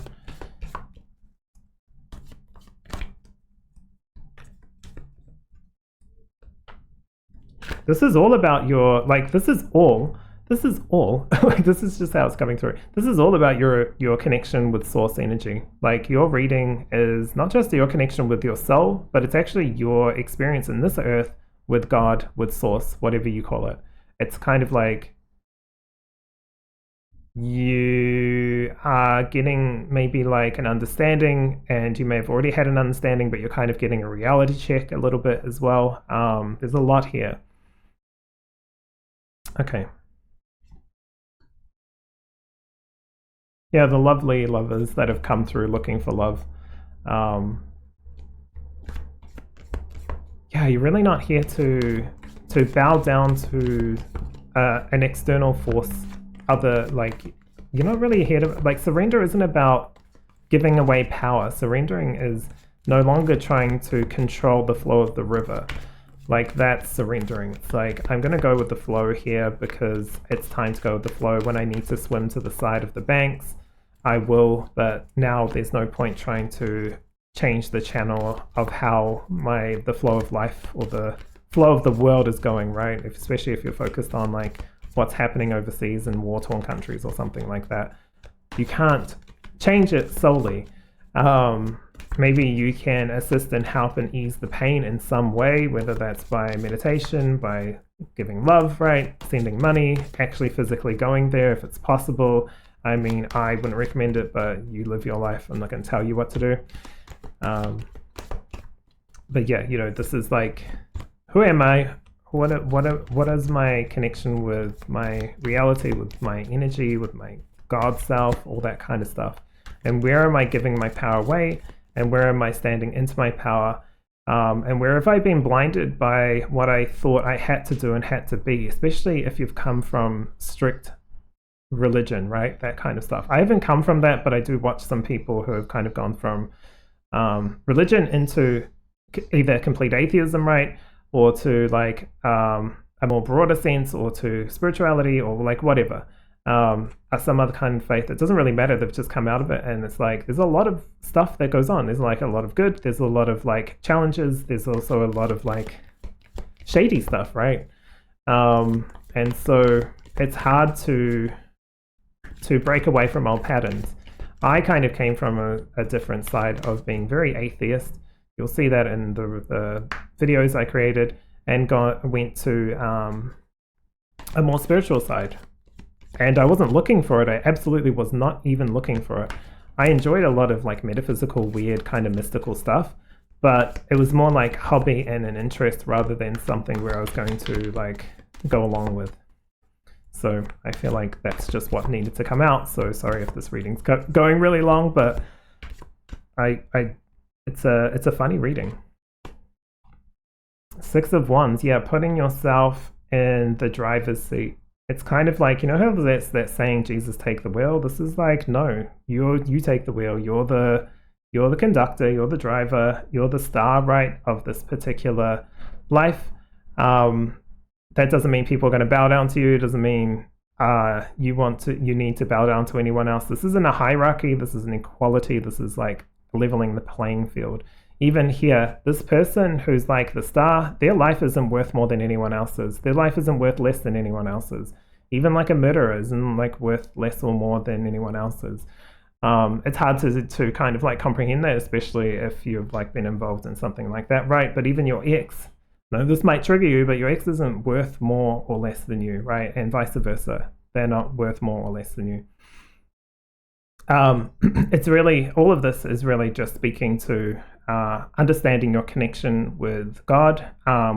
This is all about your, like, this is all, like, this is just how it's coming through. This is all about your connection with source energy. Like, your reading is not just your connection with your soul, but it's actually your experience in this earth with God, with source, whatever you call it. It's kind of like you are getting maybe like an understanding, and you may have already had an understanding, but you're kind of getting a reality check a little bit as well. There's a lot here. Okay. Yeah, the lovely lovers that have come through looking for love. Yeah, you're really not here to bow down to an external force. Like, you're not really here to, like, surrender isn't about giving away power. Surrendering is no longer trying to control the flow of the river. Like, that's surrendering. It's like, I'm going to go with the flow here because it's time to go with the flow. When I need to swim to the side of the banks, I will, but now there's no point trying to change the channel of how the flow of life or the flow of the world is going, right? Especially if you're focused on like what's happening overseas in war-torn countries or something like that. You can't change it solely. Maybe you can assist and help and ease the pain in some way, whether that's by meditation, by giving love, right? Sending money, actually physically going there if it's possible. I mean, I wouldn't recommend it, but you live your life. I'm not going to tell you what to do. But yeah, you know, this is like, who am I? What is my connection with my reality, with my energy, with my God self, all that kind of stuff? And where am I giving my power away? And where am I standing into my power? And where have I been blinded by what I thought I had to do and had to be, especially if you've come from strict religion, right? That kind of stuff. I haven't come from that, but I do watch some people who have kind of gone from religion into either complete atheism, right? Or to like a more broader sense, or to spirituality, or like whatever. Some other kind of faith. It doesn't really matter. They've just come out of it, and it's like there's a lot of stuff that goes on. There's like a lot of good. There's a lot of like challenges. There's also a lot of like shady stuff, right? And so it's hard to break away from old patterns. I kind of came from a different side of being very atheist. You'll see that in the videos I created, and went to a more spiritual side. And I wasn't looking for it. I absolutely was not even looking for it. I enjoyed a lot of like metaphysical, weird, kind of mystical stuff, but it was more like hobby and an interest rather than something where I was going to like go along with. So I feel like that's just what needed to come out. So sorry if this reading's going really long, but it's a funny reading. Six of Wands, yeah, putting yourself in the driver's seat. It's kind of like, you know how that's that saying, Jesus take the wheel? This is like, no, you take the wheel. You're the conductor, you're the driver, you're the star, right, of this particular life. That doesn't mean people are going to bow down to you. It doesn't mean you need to bow down to anyone else. This isn't a hierarchy. This is an equality. This is like leveling the playing field. even here, this person who's like the star, their life isn't worth more than anyone else's. Their life isn't worth less than anyone else's. Even like a murderer isn't like worth less or more than anyone else's. It's hard to kind of like comprehend that, especially if you've like been involved in something like that, right? But even your ex, no, this might trigger you, but your ex isn't worth more or less than you, right? And vice versa. They're not worth more or less than you. It's really, all of this is really just speaking to understanding your connection with God,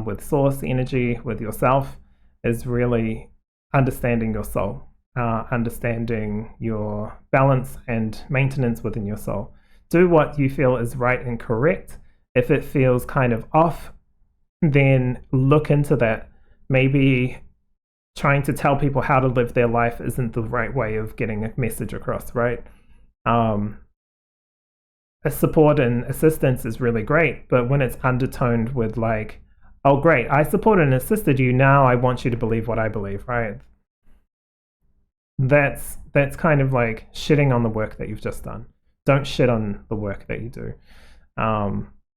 with source energy, with yourself, is really understanding your soul, understanding your balance and maintenance within your soul. Do what you feel is right and correct. If it feels kind of off, then look into that. Maybe trying to tell people how to live their life isn't the right way of getting a message across, right? A support and assistance is really great, but when it's undertoned with like, oh great, I supported and assisted you, now I want you to believe what I believe, right? That's kind of like shitting on the work that you've just done. Don't shit on the work that you do.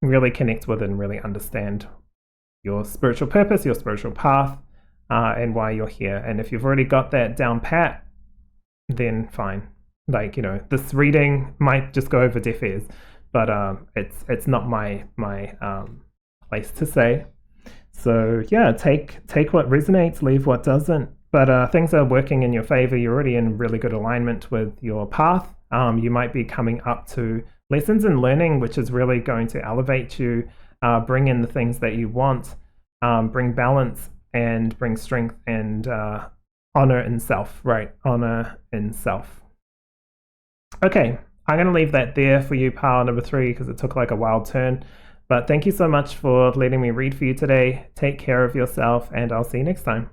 Really connect with it and really understand your spiritual purpose, your spiritual path, and why you're here. And if you've already got that down pat, then fine. Like, you know, this reading might just go over deaf ears, but it's not my place to say. So yeah, take what resonates, leave what doesn't. But things are working in your favor. You're already in really good alignment with your path. You might be coming up to lessons and learning, which is really going to elevate you, bring in the things that you want, bring balance and bring strength and honor in self, right? Honor in self. Okay, I'm going to leave that there for you, pile number 3, because it took like a wild turn. But thank you so much for letting me read for you today. Take care of yourself, and I'll see you next time.